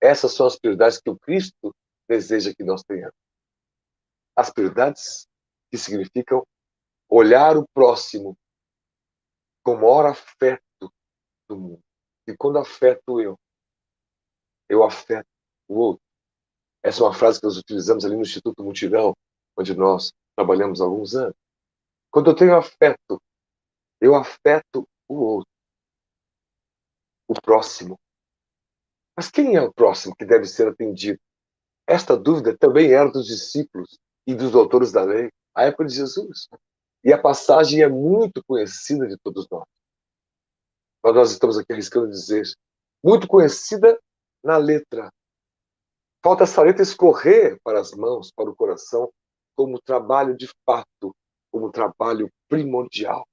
Essas são as prioridades que o Cristo deseja que nós tenhamos. As prioridades que significam olhar o próximo com o maior afeto do mundo. E quando afeto eu afeto o outro. Essa é uma frase que nós utilizamos ali no Instituto Mutirão, onde nós trabalhamos há alguns anos. Quando eu tenho afeto, eu afeto o outro, o próximo. Mas quem é o próximo que deve ser atendido? Esta dúvida também era dos discípulos e dos doutores da lei, à época de Jesus. E a passagem é muito conhecida de todos nós. Mas nós estamos aqui arriscando dizer, muito conhecida na letra. Falta essa letra escorrer para as mãos, para o coração, como trabalho de fato, como trabalho primordial.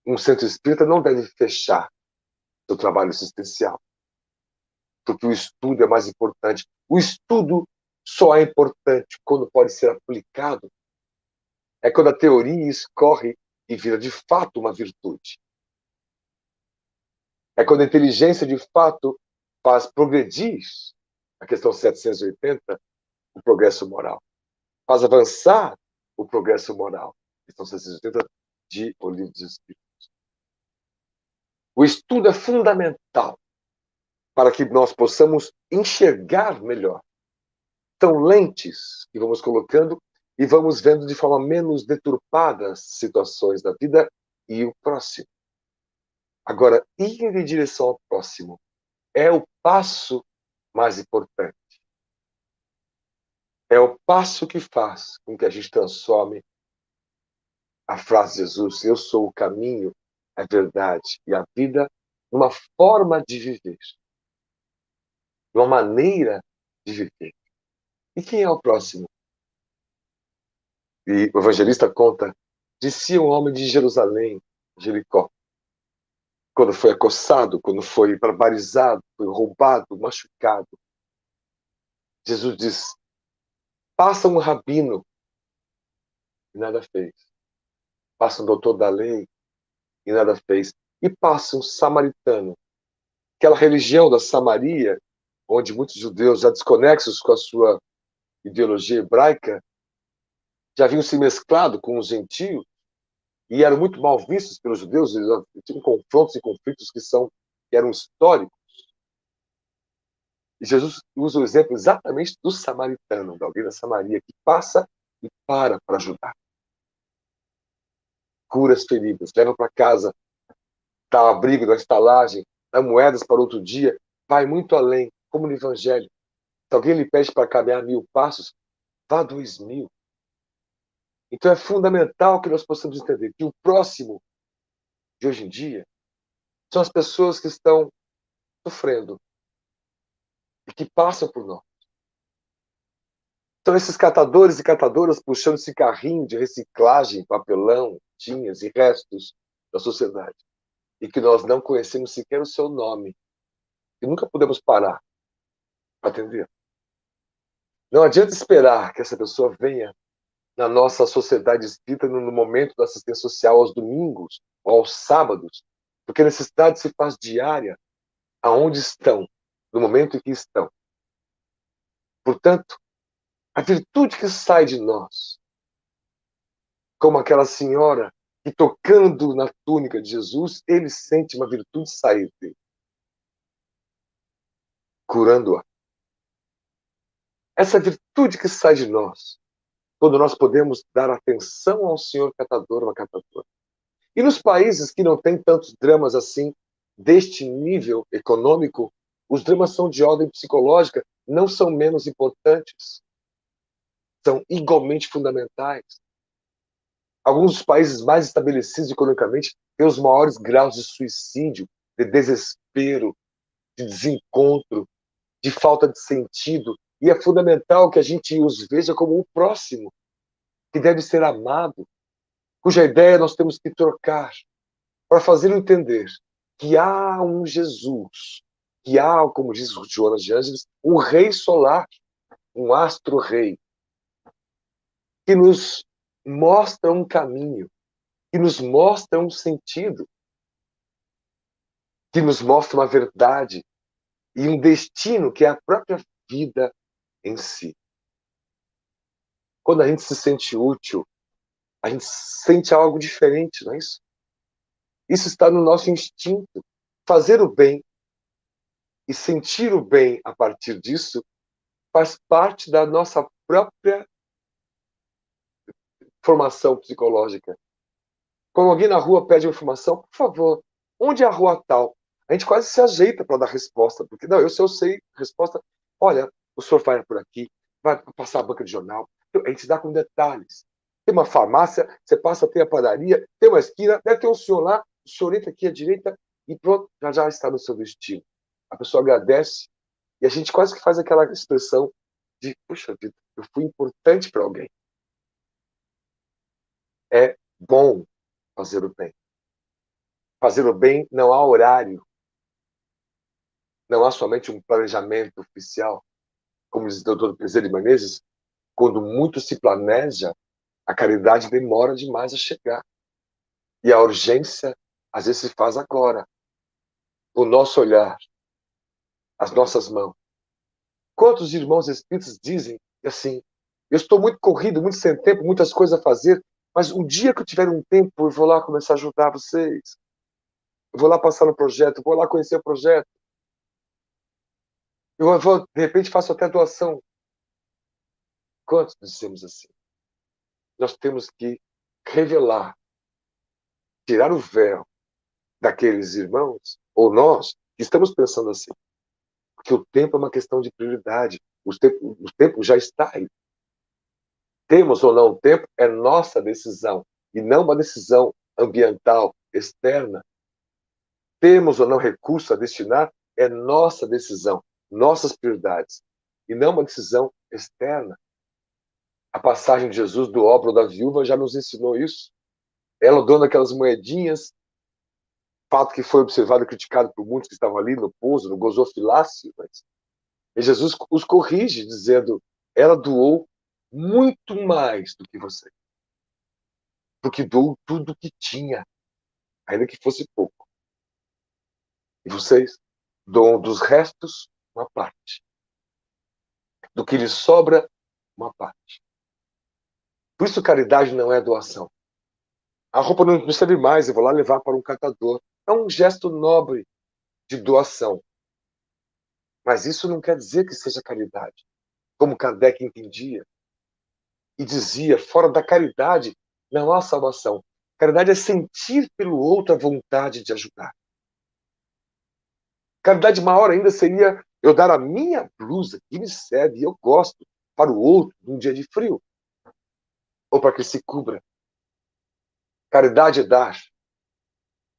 Um centro espírita não deve fechar seu trabalho assistencial, porque o estudo é mais importante. O estudo só é importante quando pode ser aplicado. É quando a teoria escorre e vira de fato uma virtude. É quando a inteligência de fato faz progredir a questão 780, o progresso moral. Faz avançar o progresso moral. Questão 780 de O Livro dos Espíritos. O estudo é fundamental para que nós possamos enxergar melhor. São lentes que vamos colocando e vamos vendo de forma menos deturpada as situações da vida e o próximo. Agora, ir em direção ao próximo é o passo mais importante. É o passo que faz com que a gente transforme a frase de Jesus, eu sou o caminho, a verdade e a vida, numa forma de viver. Uma maneira de viver. E quem é o próximo? E o evangelista conta, disse um homem de Jerusalém, Jericó, quando foi acossado, quando foi barbarizado, foi roubado, machucado. Jesus diz, passa um rabino, e nada fez. Passa um doutor da lei, e nada fez. E passa um samaritano. Aquela religião da Samaria, onde muitos judeus, já desconexos com a sua ideologia hebraica, já haviam se mesclado com os gentios, e eram muito mal vistos pelos judeus, eles tinham confrontos e conflitos que eram históricos. E Jesus usa o exemplo exatamente do samaritano, de alguém da Samaria, que passa e para ajudar. Cura as feridas, leva para casa, dá um abrigo, dá estalagem, dá moedas para outro dia, vai muito além, como no Evangelho. Se alguém lhe pede para caminhar 1000 passos, vá 2000. Então é fundamental que nós possamos entender que o próximo de hoje em dia são as pessoas que estão sofrendo e que passam por nós. São esses catadores e catadoras puxando esse carrinho de reciclagem, papelão, tinhas e restos da sociedade. E que nós não conhecemos sequer o seu nome. E nunca podemos parar para atender. Não adianta esperar que essa pessoa venha na nossa sociedade espírita no momento da assistência social aos domingos ou aos sábados, porque a necessidade se faz diária aonde estão, no momento em que estão. Portanto, a virtude que sai de nós, como aquela senhora que, tocando na túnica de Jesus, ele sente uma virtude sair dele, curando-a. Essa virtude que sai de nós, quando nós podemos dar atenção ao senhor catador ou a catadora. E nos países que não têm tantos dramas assim, deste nível econômico, os dramas são de ordem psicológica, não são menos importantes. São igualmente fundamentais. Alguns dos países mais estabelecidos economicamente têm os maiores graus de suicídio, de desespero, de desencontro, de falta de sentido. E é fundamental que a gente os veja como o próximo, que deve ser amado, cuja ideia nós temos que trocar, para fazer entender que há um Jesus, que há, como diz Joana de Ângeles, um rei solar, um astro-rei, que nos mostra um caminho, que nos mostra um sentido, que nos mostra uma verdade e um destino que é a própria vida em si. Quando a gente se sente útil, a gente sente algo diferente, não é isso? Isso está no nosso instinto. Fazer o bem e sentir o bem a partir disso faz parte da nossa própria formação psicológica. Quando alguém na rua pede uma informação, por favor, onde é a rua tal? A gente quase se ajeita para dar resposta, porque não, eu sei a resposta. Olha, o senhor vai por aqui, vai passar a banca de jornal. A gente dá com detalhes. Tem uma farmácia, você passa, tem a padaria, tem uma esquina, deve ter um senhor lá, o senhor entra aqui à direita e pronto, já está no seu destino. A pessoa agradece e a gente quase que faz aquela expressão de, puxa vida, eu fui importante para alguém. É bom fazer o bem. Fazer o bem não há horário. Não há somente um planejamento oficial. Como diz o Dr. Bezerra de Menezes, quando muito se planeja, a caridade demora demais a chegar. E a urgência, às vezes, se faz agora. O nosso olhar, as nossas mãos. Quantos irmãos espíritas dizem assim, eu estou muito corrido, muito sem tempo, muitas coisas a fazer, mas um dia que eu tiver um tempo, eu vou lá começar a ajudar vocês. Eu vou lá passar no projeto, eu vou lá conhecer o projeto. Eu vou, de repente, faço até doação. Quantos dizemos assim? Nós temos que revelar, tirar o véu daqueles irmãos, ou nós, que estamos pensando assim. Porque o tempo é uma questão de prioridade. O tempo já está aí. Temos ou não tempo é nossa decisão, e não uma decisão ambiental, externa. Temos ou não recurso a destinar é nossa decisão, nossas prioridades, e não uma decisão externa. A passagem de Jesus do óbolo da viúva já nos ensinou isso. Ela dando aquelas moedinhas, fato que foi observado e criticado por muitos que estavam ali no pouso, no gozofilácio, mas... E Jesus os corrige, dizendo, ela doou muito mais do que você. Porque doou tudo que tinha, ainda que fosse pouco. E vocês doam dos restos uma parte. Do que lhes sobra, uma parte. Por isso caridade não é doação. A roupa não me serve mais, eu vou lá levar para um catador. É um gesto nobre de doação. Mas isso não quer dizer que seja caridade. Como Kardec entendia e dizia, fora da caridade não há salvação. Caridade é sentir pelo outro a vontade de ajudar. Caridade maior ainda seria eu dar a minha blusa, que me serve e eu gosto, para o outro num dia de frio. Ou para que ele se cubra. Caridade é dar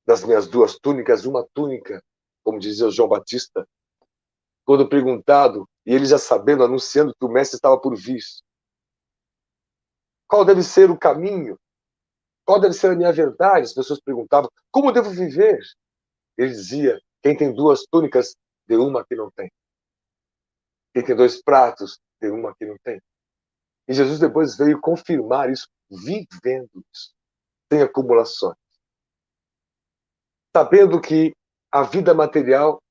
das minhas 2 túnicas, uma túnica, como dizia o João Batista, quando perguntado, e ele já sabendo, anunciando que o mestre estava por vir. Qual deve ser o caminho? Qual deve ser a minha verdade? As pessoas perguntavam, como devo viver? Ele dizia, quem tem 2 túnicas, dê uma que não tem. Quem tem 2 pratos, dê uma que não tem. E Jesus depois veio confirmar isso, vivendo isso, sem acumulações. Sabendo que a vida material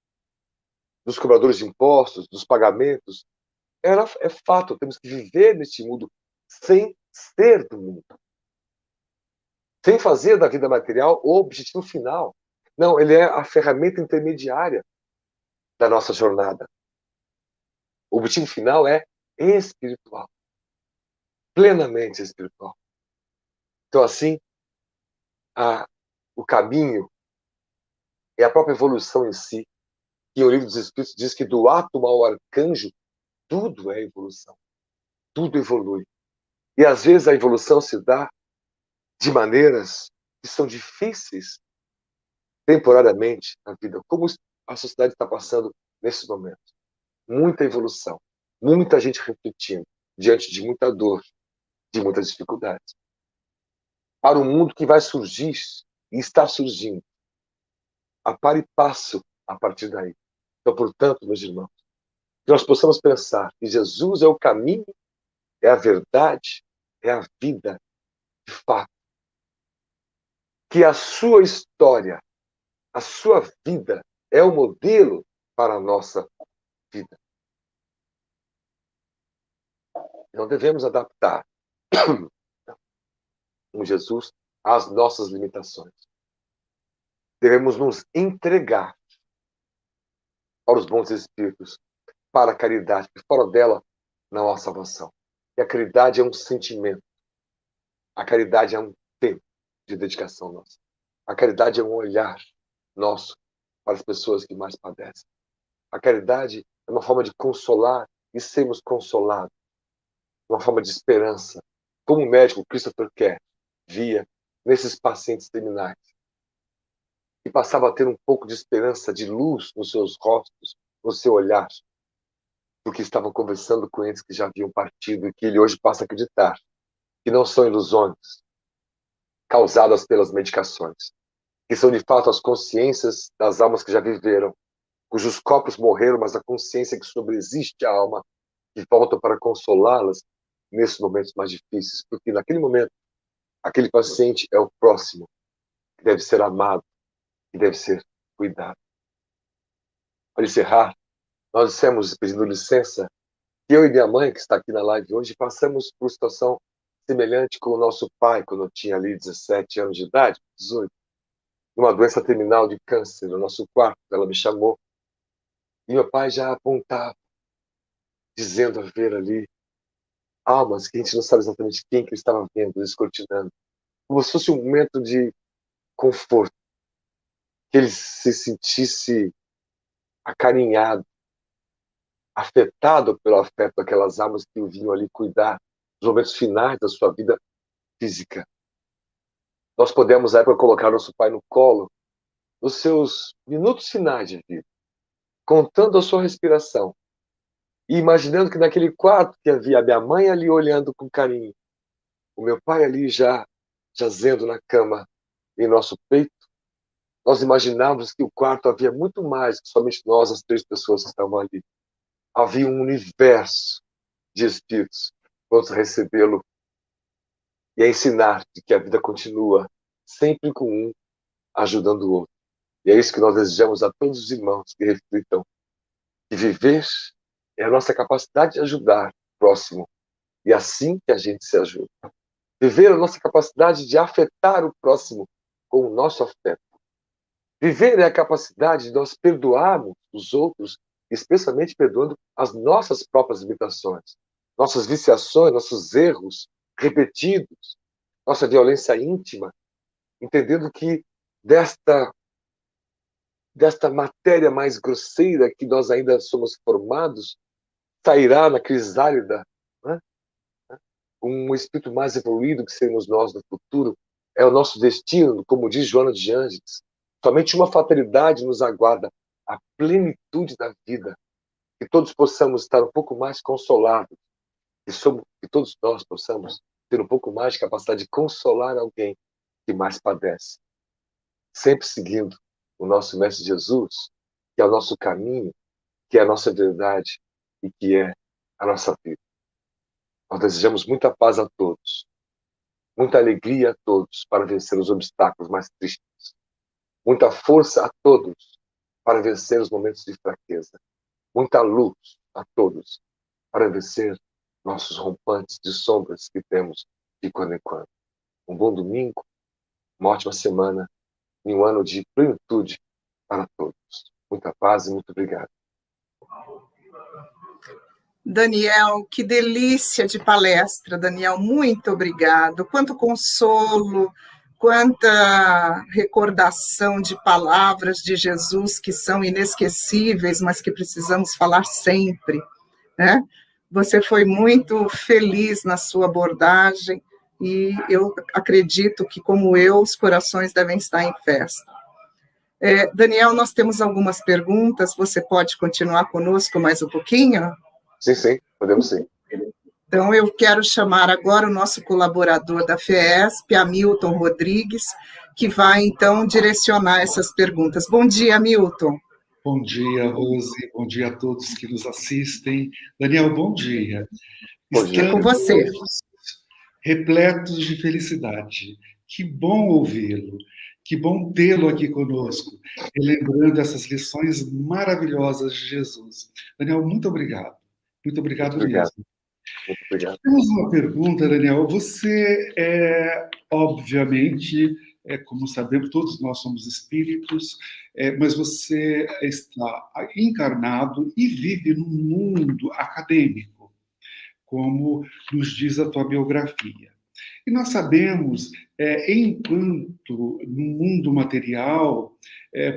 dos cobradores de impostos, dos pagamentos, é fato, temos que viver neste mundo sem ser do mundo. Sem fazer da vida material o objetivo final. Não, ele é a ferramenta intermediária da nossa jornada. O objetivo final é espiritual. Plenamente espiritual. Então, assim, o caminho é a própria evolução em si. E o Livro dos Espíritos diz que do átomo ao arcanjo, tudo é evolução. Tudo evolui. E às vezes a evolução se dá de maneiras que são difíceis temporariamente na vida, como a sociedade está passando nesse momento. Muita evolução, muita gente refletindo diante de muita dor, de muitas dificuldades. Para um mundo que vai surgir e está surgindo, a par e passo a partir daí. Então, portanto, meus irmãos, que nós possamos pensar que Jesus é o caminho, é a verdade, é a vida, de fato. Que a sua história, a sua vida é o modelo para a nossa vida. Não devemos adaptar um Jesus às nossas limitações. Devemos nos entregar para os bons espíritos, para a caridade, porque fora dela não há salvação. E a caridade é um sentimento. A caridade é um tempo de dedicação nossa. A caridade é um olhar nosso para as pessoas que mais padecem. A caridade é uma forma de consolar e sermos consolados. Uma forma de esperança. Como o médico Christopher Kerr via nesses pacientes terminais. E passava a ter um pouco de esperança, de luz nos seus rostos, no seu olhar. Porque estavam conversando com eles que já haviam partido e que ele hoje passa a acreditar que não são ilusões causadas pelas medicações, que são de fato as consciências das almas que já viveram, cujos corpos morreram, mas a consciência que sobreexiste à alma, que volta para consolá-las nesses momentos mais difíceis, porque naquele momento, aquele paciente é o próximo, que deve ser amado, que deve ser cuidado. Para encerrar, nós dissemos, pedindo licença, que eu e minha mãe, que está aqui na live hoje, passamos por situação semelhante com o nosso pai, quando eu tinha ali 17 anos de idade, 18, uma doença terminal de câncer no nosso quarto. Ela me chamou e meu pai já apontava, dizendo haver ali almas que a gente não sabe exatamente quem que ele estava vendo, descortinando, como se fosse um momento de conforto, que ele se sentisse acarinhado, afetado pelo afeto daquelas almas que o vinham ali cuidar nos momentos finais da sua vida física. Nós podemos, na época, colocar nosso pai no colo, nos seus minutos finais de vida, contando a sua respiração, e imaginando que naquele quarto que havia a minha mãe ali olhando com carinho, o meu pai ali já jazendo na cama em nosso peito, nós imaginávamos que o quarto havia muito mais que somente nós, as 3 pessoas que estavam ali. Havia um universo de espíritos. Vamos recebê-lo e a ensinar de que a vida continua sempre com um ajudando o outro. E é isso que nós desejamos a todos os irmãos que reflitam. Que viver é a nossa capacidade de ajudar o próximo. E assim que a gente se ajuda. Viver a nossa capacidade de afetar o próximo com o nosso afeto. Viver é a capacidade de nós perdoarmos os outros, especialmente perdoando as nossas próprias limitações, nossas viciações, nossos erros repetidos, nossa violência íntima, entendendo que desta matéria mais grosseira que nós ainda somos formados, sairá na crisálida, né? Um espírito mais evoluído que seremos nós no futuro. É o nosso destino, como diz Joana de Ângeles. Somente uma fatalidade nos aguarda, a plenitude da vida. Que todos possamos estar um pouco mais consolados, que todos nós possamos ter um pouco mais de capacidade de consolar alguém que mais padece. Sempre seguindo o nosso Mestre Jesus, que é o nosso caminho, que é a nossa verdade e que é a nossa vida. Nós desejamos muita paz a todos, muita alegria a todos para vencer os obstáculos mais tristes, muita força a todos para vencer os momentos de fraqueza, muita luz a todos para vencer nossos rompantes de sombras que temos de quando em quando. Um bom domingo, uma ótima semana e um ano de plenitude para todos. Muita paz e muito obrigado. Daniel, que delícia de palestra, Daniel, muito obrigado. Quanto consolo, quanta recordação de palavras de Jesus que são inesquecíveis, mas que precisamos falar sempre, né? Você foi muito feliz na sua abordagem e eu acredito que, como eu, os corações devem estar em festa. Daniel, nós temos algumas perguntas, você pode continuar conosco mais um pouquinho? Sim, podemos sim. Então, eu quero chamar agora o nosso colaborador da FESP, Hamilton Rodrigues, que vai, então, direcionar essas perguntas. Bom dia, Hamilton. Bom dia, Rose. Bom dia a todos que nos assistem. Daniel, bom dia. Bom dia. É com você. Repletos de felicidade. Que bom ouvi-lo. Que bom tê-lo aqui conosco, relembrando essas lições maravilhosas de Jesus. Daniel, muito obrigado. Muito obrigado mesmo. Muito obrigado. Temos uma pergunta, Daniel. Você obviamente, como sabemos, todos nós somos espíritos, mas você está encarnado e vive num mundo acadêmico, como nos diz a tua biografia. E nós sabemos, enquanto no mundo material,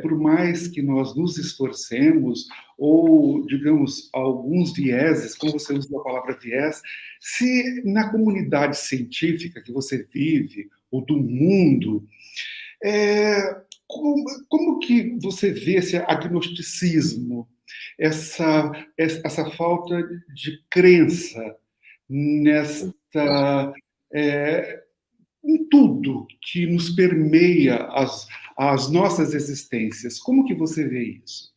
por mais que nós nos esforcemos, ou, digamos, alguns vieses, como você usa a palavra viés, se na comunidade científica que você vive, ou do mundo, como que você vê esse agnosticismo, essa falta de crença nesta... em tudo que nos permeia as nossas existências. Como que você vê isso?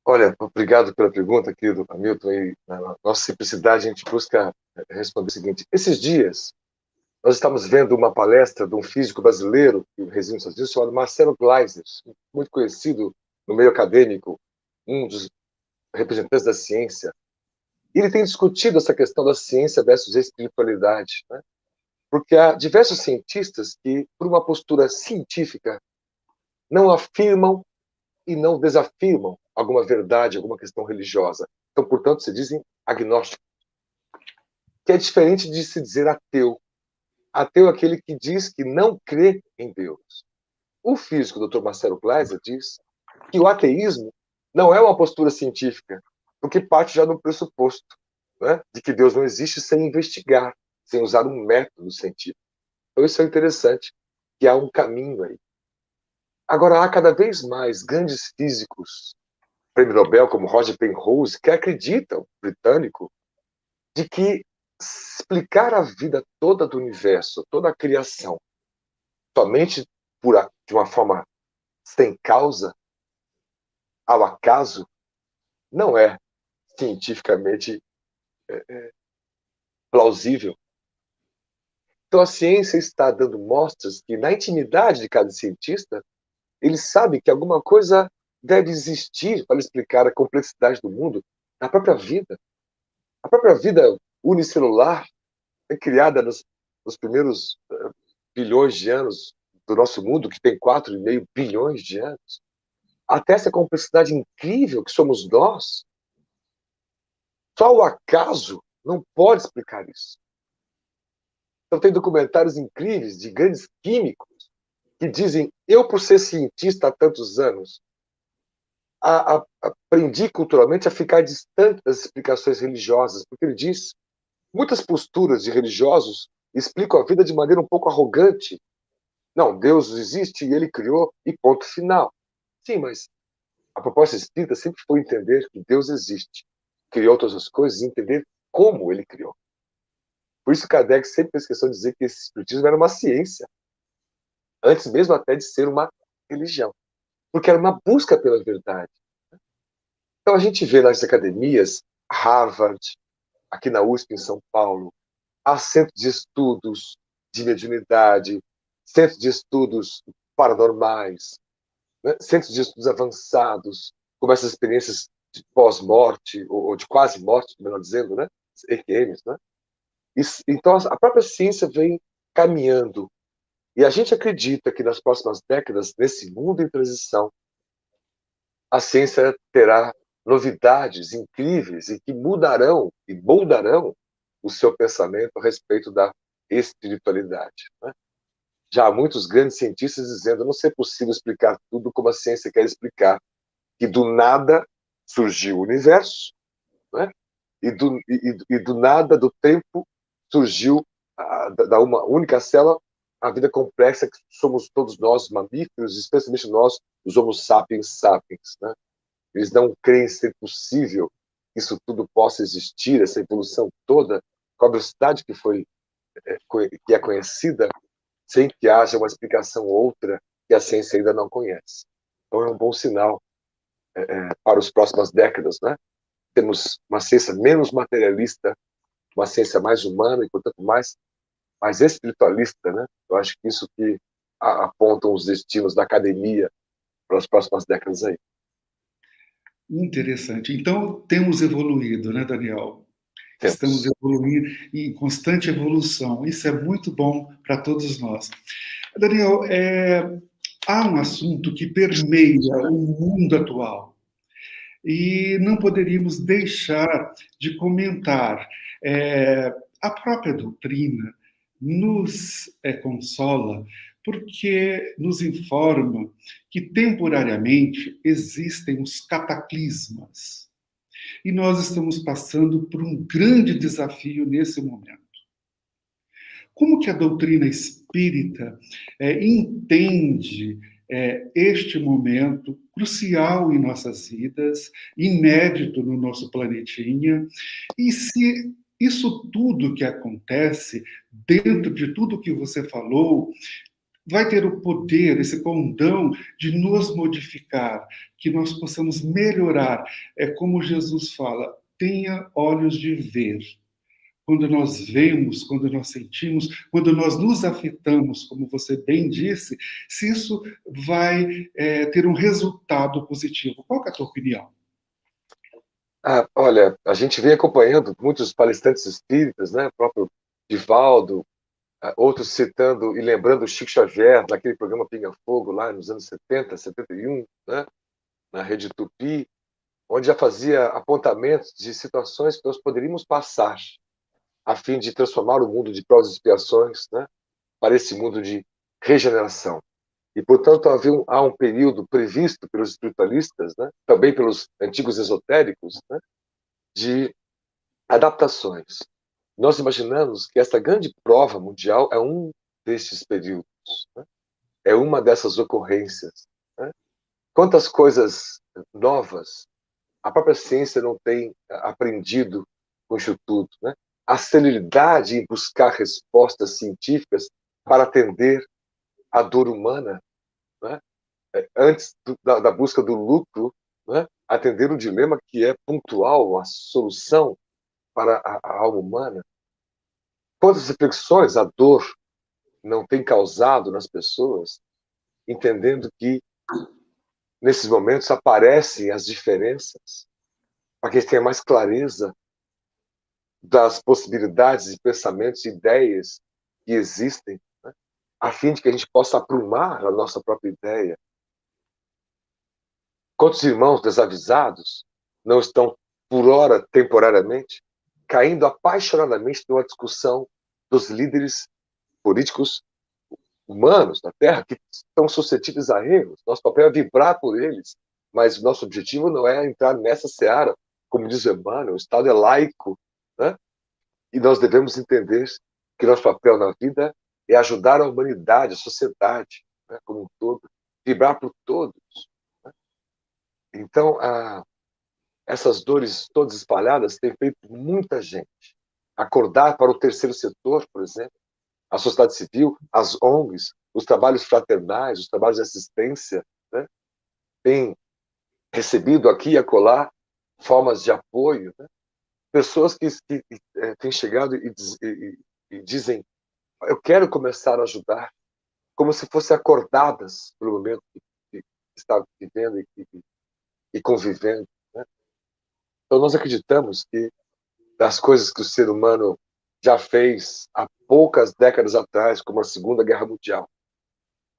Olha, obrigado pela pergunta, querido Hamilton. E na nossa simplicidade, a gente busca responder o seguinte. Esses dias, nós estamos vendo uma palestra de um físico brasileiro que reside nos Estados Unidos, chamado Marcelo Gleiser, muito conhecido no meio acadêmico, um dos representantes da ciência. E ele tem discutido essa questão da ciência versus espiritualidade, né? Porque há diversos cientistas que, por uma postura científica, não afirmam e não desafirmam alguma verdade, alguma questão religiosa. Então, portanto, se dizem agnósticos. Que é diferente de se dizer ateu. Ateu é aquele que diz que não crê em Deus. O físico Dr. Marcelo Gleiser diz que o ateísmo não é uma postura científica, porque parte já do pressuposto, né, de que Deus não existe sem investigar, sem usar um método científico. Então isso é interessante, que há um caminho aí. Agora, há cada vez mais grandes físicos, prêmio Nobel, como Roger Penrose, que acreditam, britânico, de que explicar a vida toda do universo, toda a criação, somente de uma forma sem causa, ao acaso, não é cientificamente plausível. Então a ciência está dando mostras que, na intimidade de cada cientista, ele sabe que alguma coisa deve existir para explicar a complexidade do mundo na própria vida. A própria vida unicelular foi criada nos primeiros bilhões de anos do nosso mundo, que tem 4,5 bilhões de anos, até essa complexidade incrível que somos nós, só o acaso não pode explicar isso. Então, tem documentários incríveis de grandes químicos que dizem: eu, por ser cientista há tantos anos, aprendi culturalmente a ficar distante das explicações religiosas, porque ele diz: muitas posturas de religiosos explicam a vida de maneira um pouco arrogante. Não, Deus existe e ele criou, e ponto final. Sim, mas a proposta espírita sempre foi entender que Deus existe, criou todas as coisas, e entender como ele criou. Por isso Kardec sempre fez questão de dizer que esse espiritismo era uma ciência, antes mesmo até de ser uma religião, porque era uma busca pela verdade. Então a gente vê nas academias, Harvard, aqui na USP em São Paulo, há centros de estudos de mediunidade, centros de estudos paranormais, né? Centros de estudos avançados, como essas experiências de pós-morte, ou de quase morte, melhor dizendo, né? EQMs, né? Então, a própria ciência vem caminhando. E a gente acredita que nas próximas décadas, nesse mundo em transição, a ciência terá novidades incríveis e que mudarão e moldarão o seu pensamento a respeito da espiritualidade, né? Já há muitos grandes cientistas dizendo: não ser possível explicar tudo como a ciência quer explicar, que do nada surgiu o universo, né? E do nada, do tempo, surgiu da uma única célula a vida complexa que somos todos nós, mamíferos, especialmente nós, os Homo sapiens sapiens, né? Eles não creem ser possível que isso tudo possa existir, essa evolução toda, com a velocidade que é conhecida, sem que haja uma explicação outra que a ciência ainda não conhece. Então é um bom sinal para as próximas décadas, né? Temos uma ciência menos materialista, uma ciência mais humana e, portanto, mais espiritualista, né? Eu acho que isso que apontam os destinos da academia para as próximas décadas aí. Interessante. Então, temos evoluído, né, Daniel? Estamos evoluindo, em constante evolução. Isso é muito bom para todos nós. Daniel, há um assunto que permeia o mundo atual e não poderíamos deixar de comentar. A própria doutrina nos consola porque nos informa que temporariamente existem os cataclismas. E nós estamos passando por um grande desafio nesse momento. Como que a doutrina espírita entende este momento crucial em nossas vidas, inédito no nosso planetinha, e se isso tudo que acontece, dentro de tudo que você falou, vai ter o poder, esse condão de nos modificar, que nós possamos melhorar. É como Jesus fala: tenha olhos de ver. Quando nós vemos, quando nós sentimos, quando nós nos afetamos, como você bem disse, se isso vai ter um resultado positivo. Qual que é a tua opinião? Olha, a gente vem acompanhando muitos palestrantes espíritas, né? O próprio Divaldo, outros citando e lembrando o Chico Xavier, naquele programa Pinga Fogo, lá nos anos 70, 71, né? Na Rede Tupi, onde já fazia apontamentos de situações que nós poderíamos passar a fim de transformar o mundo de provas e expiações, né, para esse mundo de regeneração. E, portanto, há um período previsto pelos espiritualistas, né, também pelos antigos esotéricos, né, de adaptações. Nós imaginamos que esta grande prova mundial é um destes períodos, né, é uma dessas ocorrências. Né. Quantas coisas novas a própria ciência não tem aprendido com isso tudo, né? A celeridade em buscar respostas científicas para atender a dor humana, né? Antes da busca do lucro, né? Atender o dilema que é pontual, a solução para a alma humana. Quantas reflexões a dor não tem causado nas pessoas, entendendo que nesses momentos aparecem as diferenças, para que eles tenham mais clareza das possibilidades de pensamentos e ideias que existem, né? A fim de que a gente possa aprumar a nossa própria ideia. Quantos irmãos desavisados não estão, por ora, temporariamente, caindo apaixonadamente numa discussão dos líderes políticos humanos da Terra, que estão suscetíveis a erros? Nosso papel é vibrar por eles, mas o nosso objetivo não é entrar nessa seara, como diz Emmanuel, o Estado é laico, né? E nós devemos entender que nosso papel na vida é ajudar a humanidade, a sociedade, né, como um todo, vibrar por todos. Né? Então, essas dores todas espalhadas têm feito muita gente acordar para o terceiro setor, por exemplo, a sociedade civil, as ONGs, os trabalhos fraternais, os trabalhos de assistência, né? Têm recebido aqui e acolá formas de apoio, né? Pessoas que têm chegado e dizem: eu quero começar a ajudar, como se fossem acordadas pelo momento que está vivendo e convivendo, né? Então nós acreditamos que das coisas que o ser humano já fez há poucas décadas atrás, como a Segunda Guerra Mundial,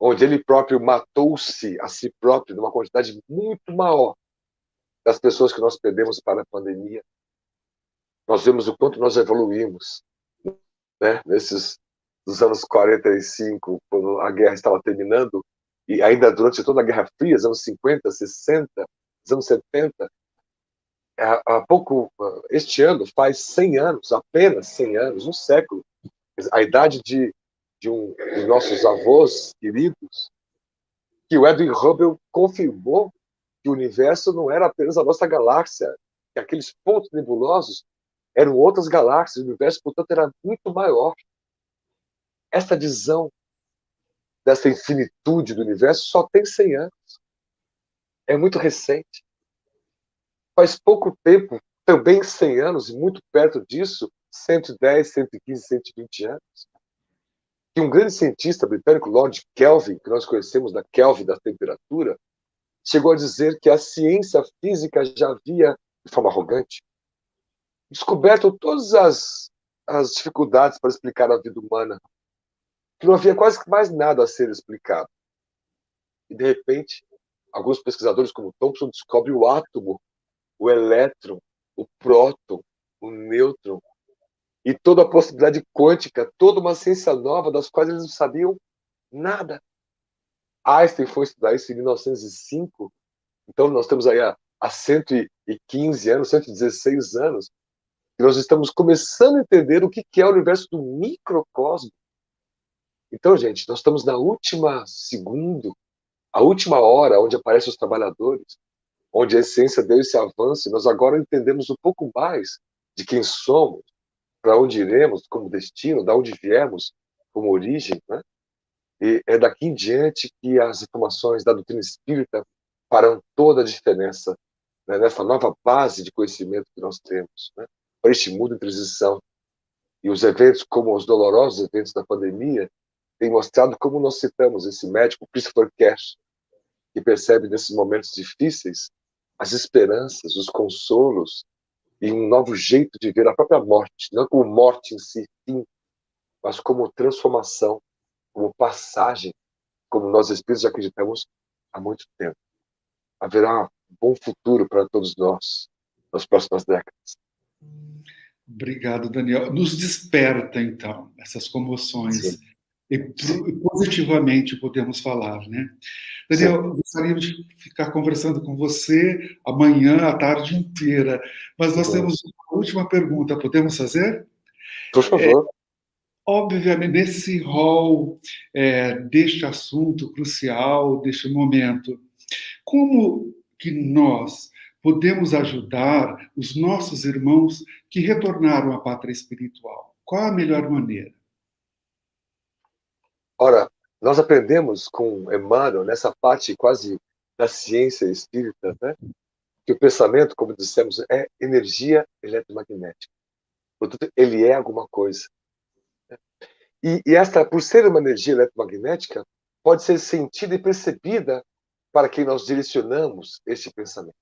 onde ele próprio matou-se a si próprio numa quantidade muito maior das pessoas que nós perdemos para a pandemia, nós vemos o quanto nós evoluímos, né? Nos anos 45, quando a guerra estava terminando, e ainda durante toda a Guerra Fria, os anos 50, 60, os anos 70, há pouco, este ano, faz 100 anos, apenas 100 anos, um século, a idade de nossos avós queridos, que o Edwin Hubble confirmou que o universo não era apenas a nossa galáxia, que aqueles pontos nebulosos eram outras galáxias, o universo, portanto, era muito maior. Essa visão dessa infinitude do universo só tem 100 anos. É muito recente. Faz pouco tempo, também 100 anos, e muito perto disso, 110, 115, 120 anos, que um grande cientista britânico, Lord Kelvin, que nós conhecemos da Kelvin, da temperatura, chegou a dizer que a ciência física já havia, de forma arrogante, descoberto todas as dificuldades para explicar a vida humana, que não havia quase mais nada a ser explicado. E, de repente, alguns pesquisadores como Thomson descobrem o átomo, o elétron, o próton, o nêutron, e toda a possibilidade quântica, toda uma ciência nova das quais eles não sabiam nada. Einstein foi estudar isso em 1905, então nós estamos aí há 115 anos, 116 anos, e nós estamos começando a entender o que é o universo do microcosmo. Então, gente, nós estamos na última segundo, a última hora onde aparecem os trabalhadores, onde a ciência deu esse avanço, e nós agora entendemos um pouco mais de quem somos, para onde iremos como destino, de onde viemos como origem, né? E é daqui em diante que as informações da doutrina espírita farão toda a diferença, né, nessa nova base de conhecimento que nós temos, né, para este mundo em transição. E os eventos, como os dolorosos eventos da pandemia, têm mostrado como nós citamos esse médico, Christopher Cash, que percebe nesses momentos difíceis as esperanças, os consolos e um novo jeito de ver a própria morte, não como morte em si, fim, mas como transformação, como passagem, como nós espíritos já acreditamos há muito tempo. Haverá um bom futuro para todos nós nas próximas décadas. Obrigado, Daniel. Nos desperta, então, essas comoções. Sim. E positivamente podemos falar, né? Daniel, eu gostaria de ficar conversando com você amanhã, a tarde inteira, mas nós temos uma última pergunta, podemos fazer? Por favor. Obviamente, nesse rol deste assunto crucial, deste momento, como que nós podemos ajudar os nossos irmãos que retornaram à pátria espiritual? Qual a melhor maneira? Ora, nós aprendemos com Emmanuel, nessa parte quase da ciência espírita, né, que o pensamento, como dissemos, é energia eletromagnética. Portanto, ele é alguma coisa. E esta, por ser uma energia eletromagnética, pode ser sentida e percebida para quem nós direcionamos este pensamento,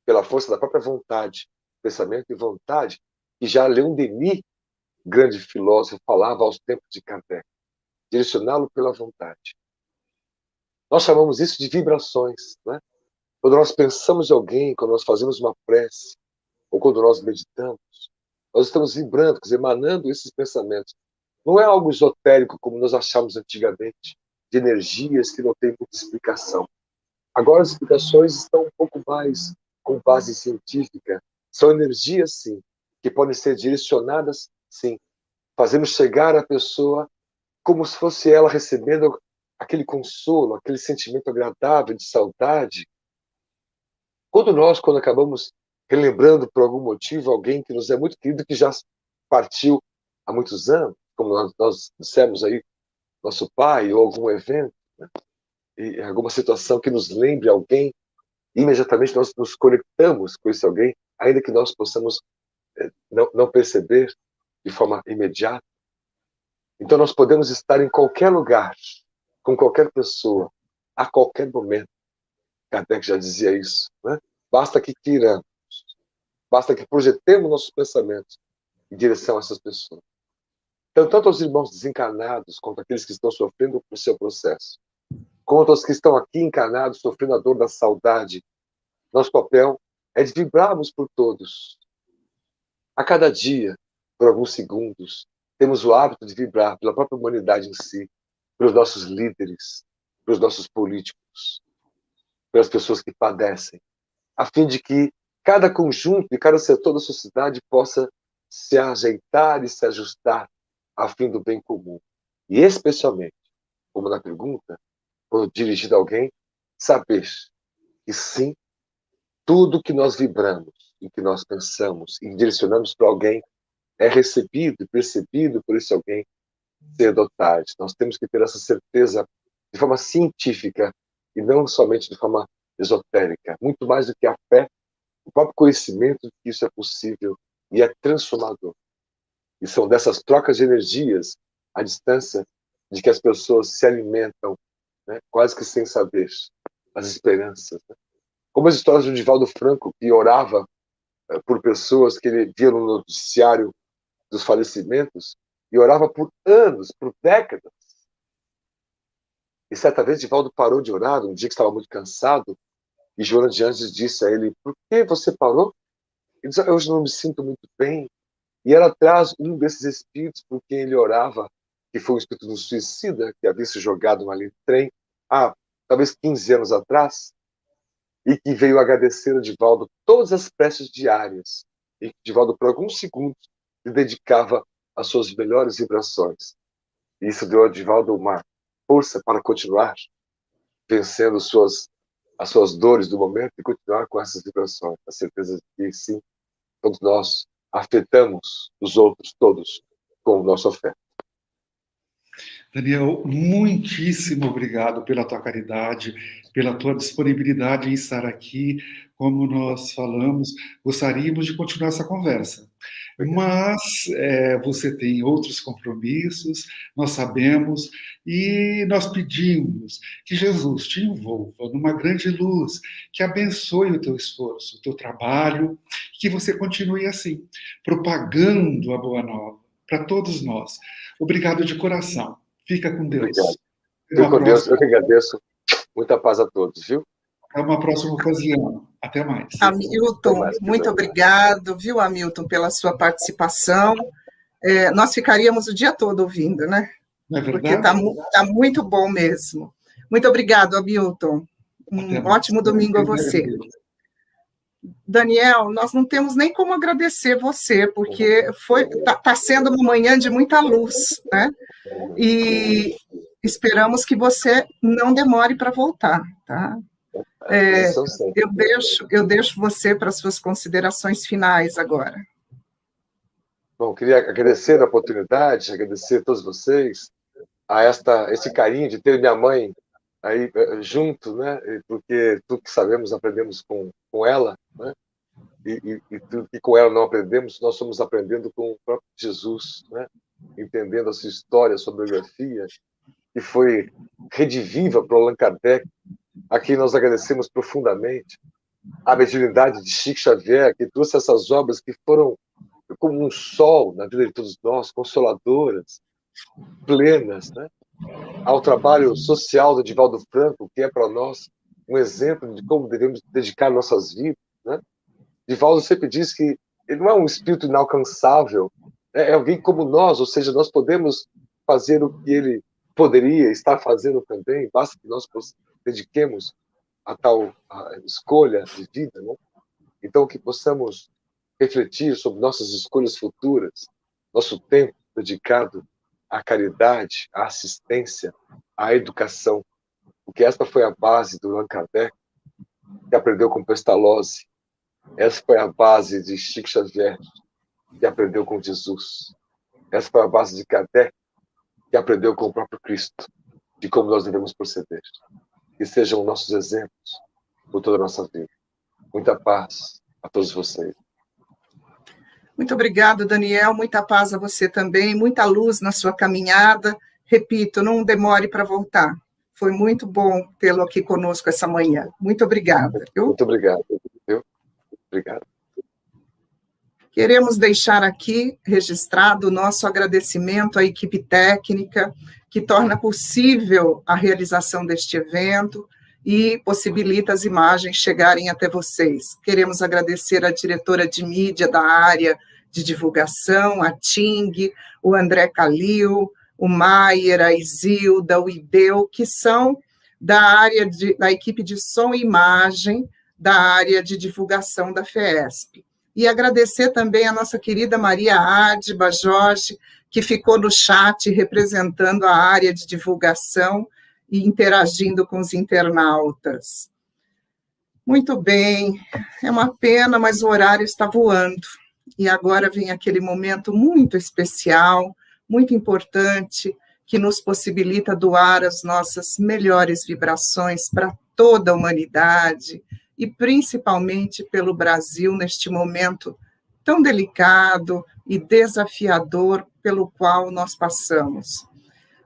pela força da própria vontade, pensamento e vontade, que já Leon Denis, grande filósofo, falava aos tempos de Kardec. Direcioná-lo pela vontade. Nós chamamos isso de vibrações, né? Quando nós pensamos em alguém, quando nós fazemos uma prece, ou quando nós meditamos, nós estamos vibrando, quer dizer, emanando esses pensamentos. Não é algo esotérico, como nós achávamos antigamente, de energias que não têm muita explicação. Agora as explicações estão um pouco mais com base científica. São energias, sim, que podem ser direcionadas, sim, fazendo chegar a pessoa como se fosse ela recebendo aquele consolo, aquele sentimento agradável de saudade. Quando acabamos relembrando por algum motivo alguém que nos é muito querido, que já partiu há muitos anos, como nós dissemos aí, nosso pai, ou algum evento, né? E alguma situação que nos lembre alguém, imediatamente nós nos conectamos com esse alguém, ainda que nós possamos não perceber de forma imediata. Então nós podemos estar em qualquer lugar, com qualquer pessoa, a qualquer momento. Kardec já dizia isso, né? Basta que queiramos, basta que projetemos nossos pensamentos em direção a essas pessoas. Então, tanto aos irmãos desencarnados, quanto aqueles que estão sofrendo o seu processo, quanto aos que estão aqui encarnados, sofrendo a dor da saudade, nosso papel é de vibrarmos por todos. A cada dia, por alguns segundos, temos o hábito de vibrar pela própria humanidade em si, pelos nossos líderes, pelos nossos políticos, pelas pessoas que padecem, a fim de que cada conjunto e cada setor da sociedade possa se ajeitar e se ajustar a fim do bem comum. E especialmente, como na pergunta, quando dirigido a alguém, saber que sim, tudo que nós vibramos e que nós pensamos e direcionamos para alguém é recebido e percebido por esse alguém cedo ou tarde. Nós temos que ter essa certeza de forma científica e não somente de forma esotérica. Muito mais do que a fé, o próprio conhecimento de que isso é possível e é transformador. E são dessas trocas de energias, à distância, de que as pessoas se alimentam, né, quase que sem saber, as esperanças. Né? Como as histórias do Divaldo Franco, que orava por pessoas que ele via no noticiário dos falecimentos, e orava por anos, por décadas. E certa vez Divaldo parou de orar, um dia que estava muito cansado, e Joana de Anjos disse a ele: por que você parou? Ele disse: hoje não me sinto muito bem. E ela traz um desses espíritos por quem ele orava, que foi um espírito do suicida, que havia se jogado numa linha de trem, há talvez 15 anos atrás, e que veio agradecer a Divaldo todas as preces diárias, e que Divaldo, por alguns segundos, lhe dedicava as suas melhores vibrações. E isso deu a Divaldo uma força para continuar vencendo as suas dores do momento e continuar com essas vibrações. A certeza de que, sim, todos nós afetamos os outros todos com o nosso afeto. Daniel, muitíssimo obrigado pela tua caridade, pela tua disponibilidade em estar aqui. Como nós falamos, gostaríamos de continuar essa conversa. Mas você tem outros compromissos, nós sabemos, e nós pedimos que Jesus te envolva numa grande luz, que abençoe o teu esforço, o teu trabalho, que você continue assim, propagando a Boa Nova para todos nós. Obrigado de coração. Fica com Deus. Obrigado. Fica com Deus. Eu que agradeço. Muita paz a todos, viu? Até uma próxima ocasião. Até mais. Hamilton, muito obrigado, viu, Hamilton, pela sua participação. Nós ficaríamos o dia todo ouvindo, né? Não é verdade? Porque está muito bom mesmo. Muito obrigado, Hamilton. Um ótimo domingo a você. Daniel, nós não temos nem como agradecer você, porque está sendo uma manhã de muita luz, né? E esperamos que você não demore para voltar, tá? Eu deixo você para as suas considerações finais agora. Bom, queria agradecer a oportunidade, agradecer a todos vocês, a esse carinho de ter minha mãe aí junto, né? Porque tudo que sabemos aprendemos com ela, né? E tudo que com ela não aprendemos, nós estamos aprendendo com o próprio Jesus, né? Entendendo a sua história, a sua biografia, que foi rediviva para Allan Kardec, a quem nós agradecemos profundamente, a mediunidade de Chico Xavier, que trouxe essas obras que foram como um sol na vida de todos nós, consoladoras, plenas, né? Ao trabalho social do Divaldo Franco, que é para nós um exemplo de como devemos dedicar nossas vidas, né? Divaldo sempre diz que ele não é um espírito inalcançável, né? É alguém como nós, ou seja, nós podemos fazer o que ele poderia estar fazendo também, basta que nós dediquemos a tal escolha de vida, né? Então, que possamos refletir sobre nossas escolhas futuras, nosso tempo dedicado à caridade, à assistência, à educação, porque esta foi a base do Allan Kardec, que aprendeu com Pestalozzi. Essa foi a base de Chico Xavier, que aprendeu com Jesus. Essa foi a base de Kardec, que aprendeu com o próprio Cristo, de como nós devemos proceder. Que sejam nossos exemplos por toda a nossa vida. Muita paz a todos vocês. Muito obrigado, Daniel. Muita paz a você também, muita luz na sua caminhada. Repito, não demore para voltar. Foi muito bom tê-lo aqui conosco essa manhã. Muito obrigada. Muito obrigado. Obrigado. Queremos deixar aqui registrado o nosso agradecimento à equipe técnica, que torna possível a realização deste evento e possibilita as imagens chegarem até vocês. Queremos agradecer à diretora de mídia da área de divulgação, a Ting, o André Calil, o Maier, a Isilda, o Ideu, que são da área da equipe de som e imagem da área de divulgação da FEESP. E agradecer também a nossa querida Maria Adba Jorge, que ficou no chat representando a área de divulgação e interagindo com os internautas. Muito bem, é uma pena, mas o horário está voando. E agora vem aquele momento muito especial, muito importante, que nos possibilita doar as nossas melhores vibrações para toda a humanidade, e principalmente pelo Brasil, neste momento tão delicado e desafiador pelo qual nós passamos.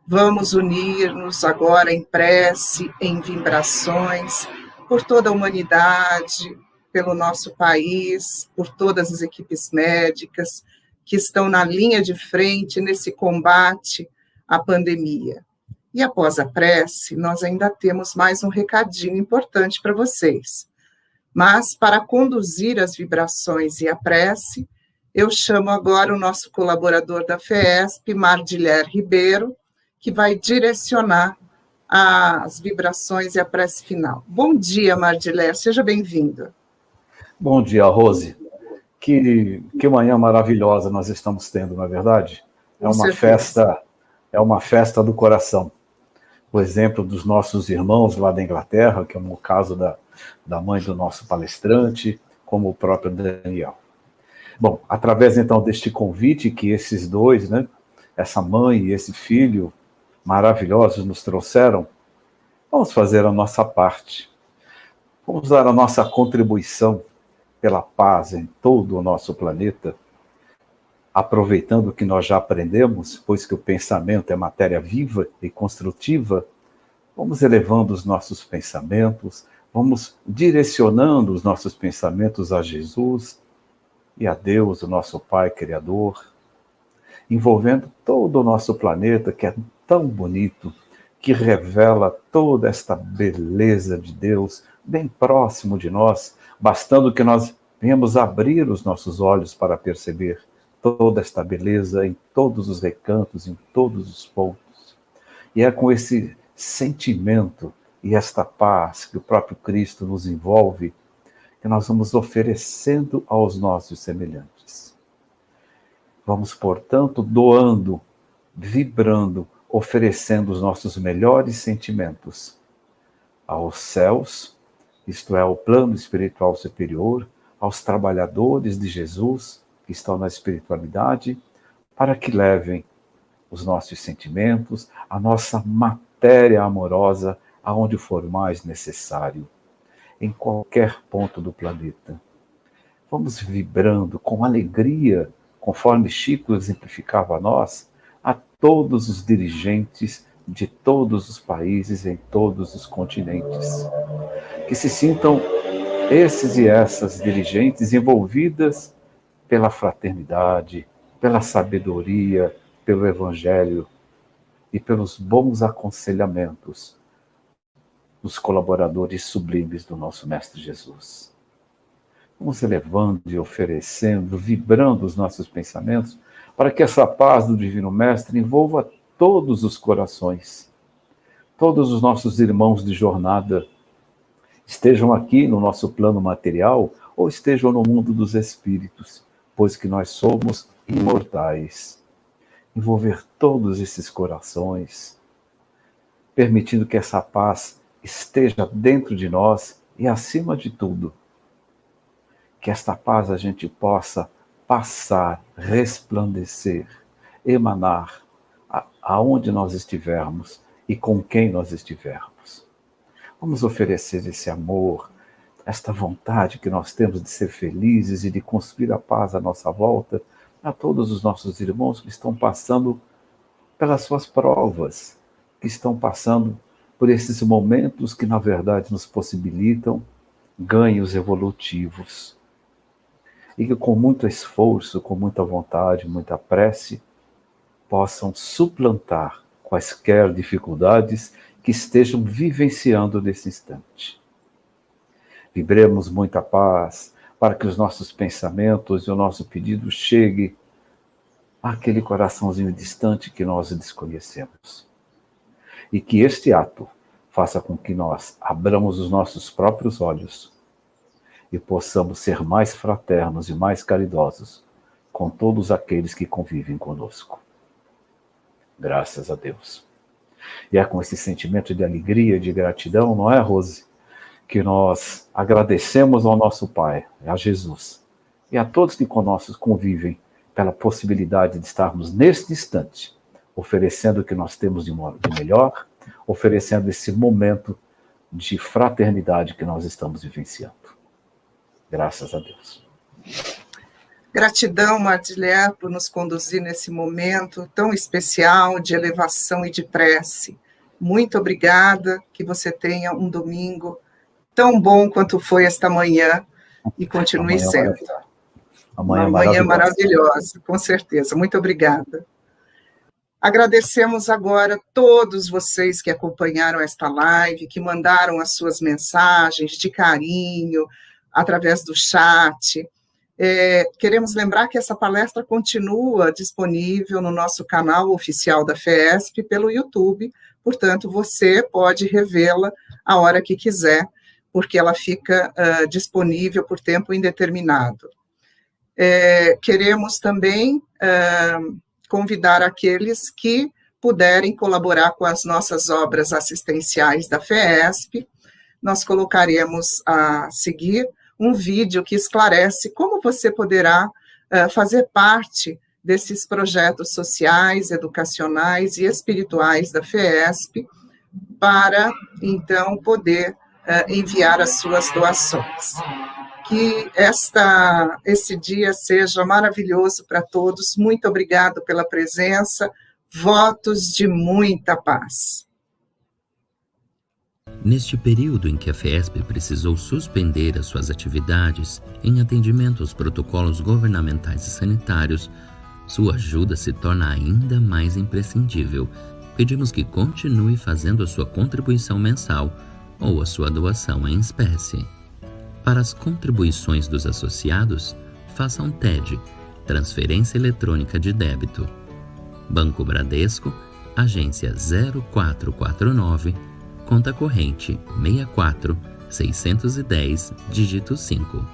Vamos unir-nos agora em prece, em vibrações, por toda a humanidade, pelo nosso país, por todas as equipes médicas que estão na linha de frente nesse combate à pandemia. E após a prece, nós ainda temos mais um recadinho importante para vocês. Mas, para conduzir as vibrações e a prece, eu chamo agora o nosso colaborador da FEESP, Mardilher Ribeiro, que vai direcionar as vibrações e a prece final. Bom dia, Mardilher, seja bem-vindo. Bom dia, Rose. Que manhã maravilhosa nós estamos tendo, não é verdade? É uma festa do coração. O exemplo dos nossos irmãos lá da Inglaterra, que é o caso da mãe do nosso palestrante, como o próprio Daniel. Bom, através então deste convite que esses dois, né, essa mãe e esse filho maravilhosos nos trouxeram, vamos fazer a nossa parte. Vamos dar a nossa contribuição pela paz em todo o nosso planeta, aproveitando o que nós já aprendemos, pois que o pensamento é matéria viva e construtiva, vamos elevando os nossos pensamentos, vamos direcionando os nossos pensamentos a Jesus e a Deus, o nosso Pai Criador, envolvendo todo o nosso planeta, que é tão bonito, que revela toda esta beleza de Deus bem próximo de nós, bastando que nós venhamos abrir os nossos olhos para perceber toda esta beleza em todos os recantos, em todos os pontos. E é com esse sentimento e esta paz que o próprio Cristo nos envolve, que nós vamos oferecendo aos nossos semelhantes. Vamos, portanto, doando, vibrando, oferecendo os nossos melhores sentimentos aos céus, isto é, ao plano espiritual superior, aos trabalhadores de Jesus, que estão na espiritualidade, para que levem os nossos sentimentos, a nossa matéria amorosa, aonde for mais necessário, em qualquer ponto do planeta. Vamos vibrando com alegria, conforme Chico exemplificava a nós, a todos os dirigentes de todos os países, em todos os continentes. Que se sintam esses e essas dirigentes envolvidas pela fraternidade, pela sabedoria, pelo Evangelho e pelos bons aconselhamentos dos colaboradores sublimes do nosso Mestre Jesus. Vamos elevando e oferecendo, vibrando os nossos pensamentos, para que essa paz do Divino Mestre envolva todos os corações, todos os nossos irmãos de jornada, estejam aqui no nosso plano material ou estejam no mundo dos espíritos, pois que nós somos imortais. Envolver todos esses corações, permitindo que essa paz esteja dentro de nós e, acima de tudo, que esta paz a gente possa passar, resplandecer, emanar aonde nós estivermos e com quem nós estivermos. Vamos oferecer esse amor, esta vontade que nós temos de ser felizes e de construir a paz à nossa volta, a todos os nossos irmãos que estão passando pelas suas provas, que estão passando por esses momentos que, na verdade, nos possibilitam ganhos evolutivos. E que, com muito esforço, com muita vontade, muita prece, possam suplantar quaisquer dificuldades que estejam vivenciando nesse instante. Vibremos muita paz, para que os nossos pensamentos e o nosso pedido chegue àquele coraçãozinho distante que nós desconhecemos. E que este ato faça com que nós abramos os nossos próprios olhos e possamos ser mais fraternos e mais caridosos com todos aqueles que convivem conosco. Graças a Deus. E é com esse sentimento de alegria e de gratidão, não é, Rose, que nós agradecemos ao nosso Pai, a Jesus, e a todos que conosco convivem, pela possibilidade de estarmos neste instante, oferecendo o que nós temos de melhor, oferecendo esse momento de fraternidade que nós estamos vivenciando. Graças a Deus. Gratidão, Martilher, por nos conduzir nesse momento tão especial de elevação e de prece. Muito obrigada, que você tenha um domingo tão bom quanto foi esta manhã e continue sendo. Uma manhã maravilhosa, com certeza. Muito obrigada. Agradecemos agora todos vocês que acompanharam esta live, que mandaram as suas mensagens de carinho através do chat. Queremos lembrar que essa palestra continua disponível no nosso canal oficial da FESP pelo YouTube, portanto, você pode revê-la a hora que quiser, porque ela fica disponível por tempo indeterminado. Queremos também convidar aqueles que puderem colaborar com as nossas obras assistenciais da FESP. Nós colocaremos a seguir um vídeo que esclarece como você poderá fazer parte desses projetos sociais, educacionais e espirituais da FESP, para, então, poder enviar as suas doações. Que esse dia seja maravilhoso para todos. Muito obrigado pela presença. Votos de muita paz. Neste período em que a FESP precisou suspender as suas atividades em atendimento aos protocolos governamentais e sanitários, sua ajuda se torna ainda mais imprescindível. Pedimos que continue fazendo a sua contribuição mensal ou a sua doação em espécie. Para as contribuições dos associados, faça um TED, Transferência Eletrônica de Débito. Banco Bradesco, agência 0449, conta corrente 64 610, dígito 5.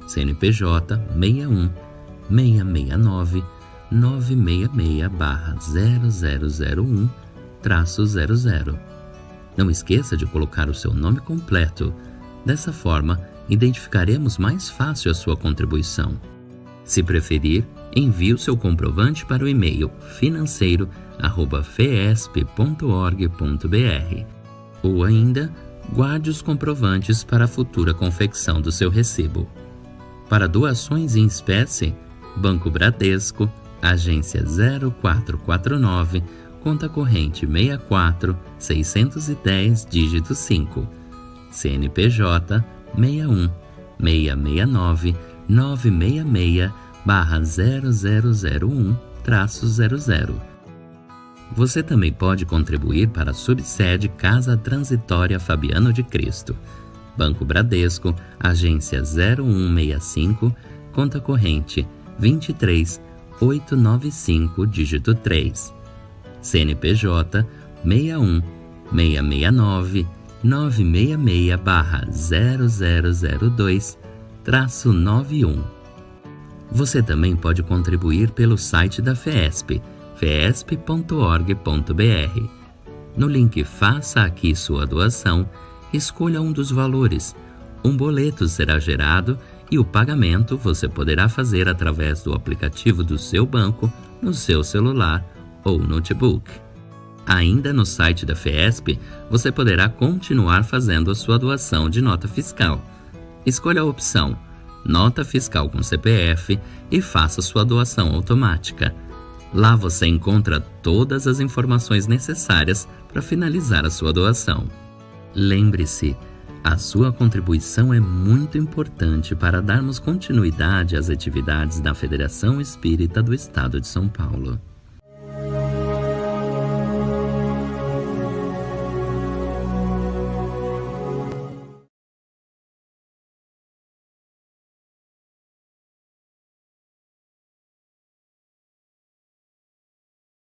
CNPJ 61 669 966/0001-00. Não esqueça de colocar o seu nome completo. Dessa forma, identificaremos mais fácil a sua contribuição. Se preferir, envie o seu comprovante para o e-mail financeiro@fesp.org.br. Ou ainda, guarde os comprovantes para a futura confecção do seu recibo. Para doações em espécie, Banco Bradesco, agência 0449, conta corrente 64 610, dígito 5. CNPJ 61 669 966-0001-00. Você também pode contribuir para a subsede Casa Transitória Fabiano de Cristo, Banco Bradesco, agência 0165, conta corrente 23895, dígito 3. CNPJ 61 669 966-0002-91. Você também pode contribuir pelo site da FESP, fesp.org.br. No link Faça Aqui Sua Doação, escolha um dos valores. Um boleto será gerado e o pagamento você poderá fazer através do aplicativo do seu banco, no seu celular ou notebook. Ainda no site da FESP, você poderá continuar fazendo a sua doação de nota fiscal. Escolha a opção Nota Fiscal com CPF e faça sua doação automática. Lá você encontra todas as informações necessárias para finalizar a sua doação. Lembre-se, a sua contribuição é muito importante para darmos continuidade às atividades da Federação Espírita do Estado de São Paulo.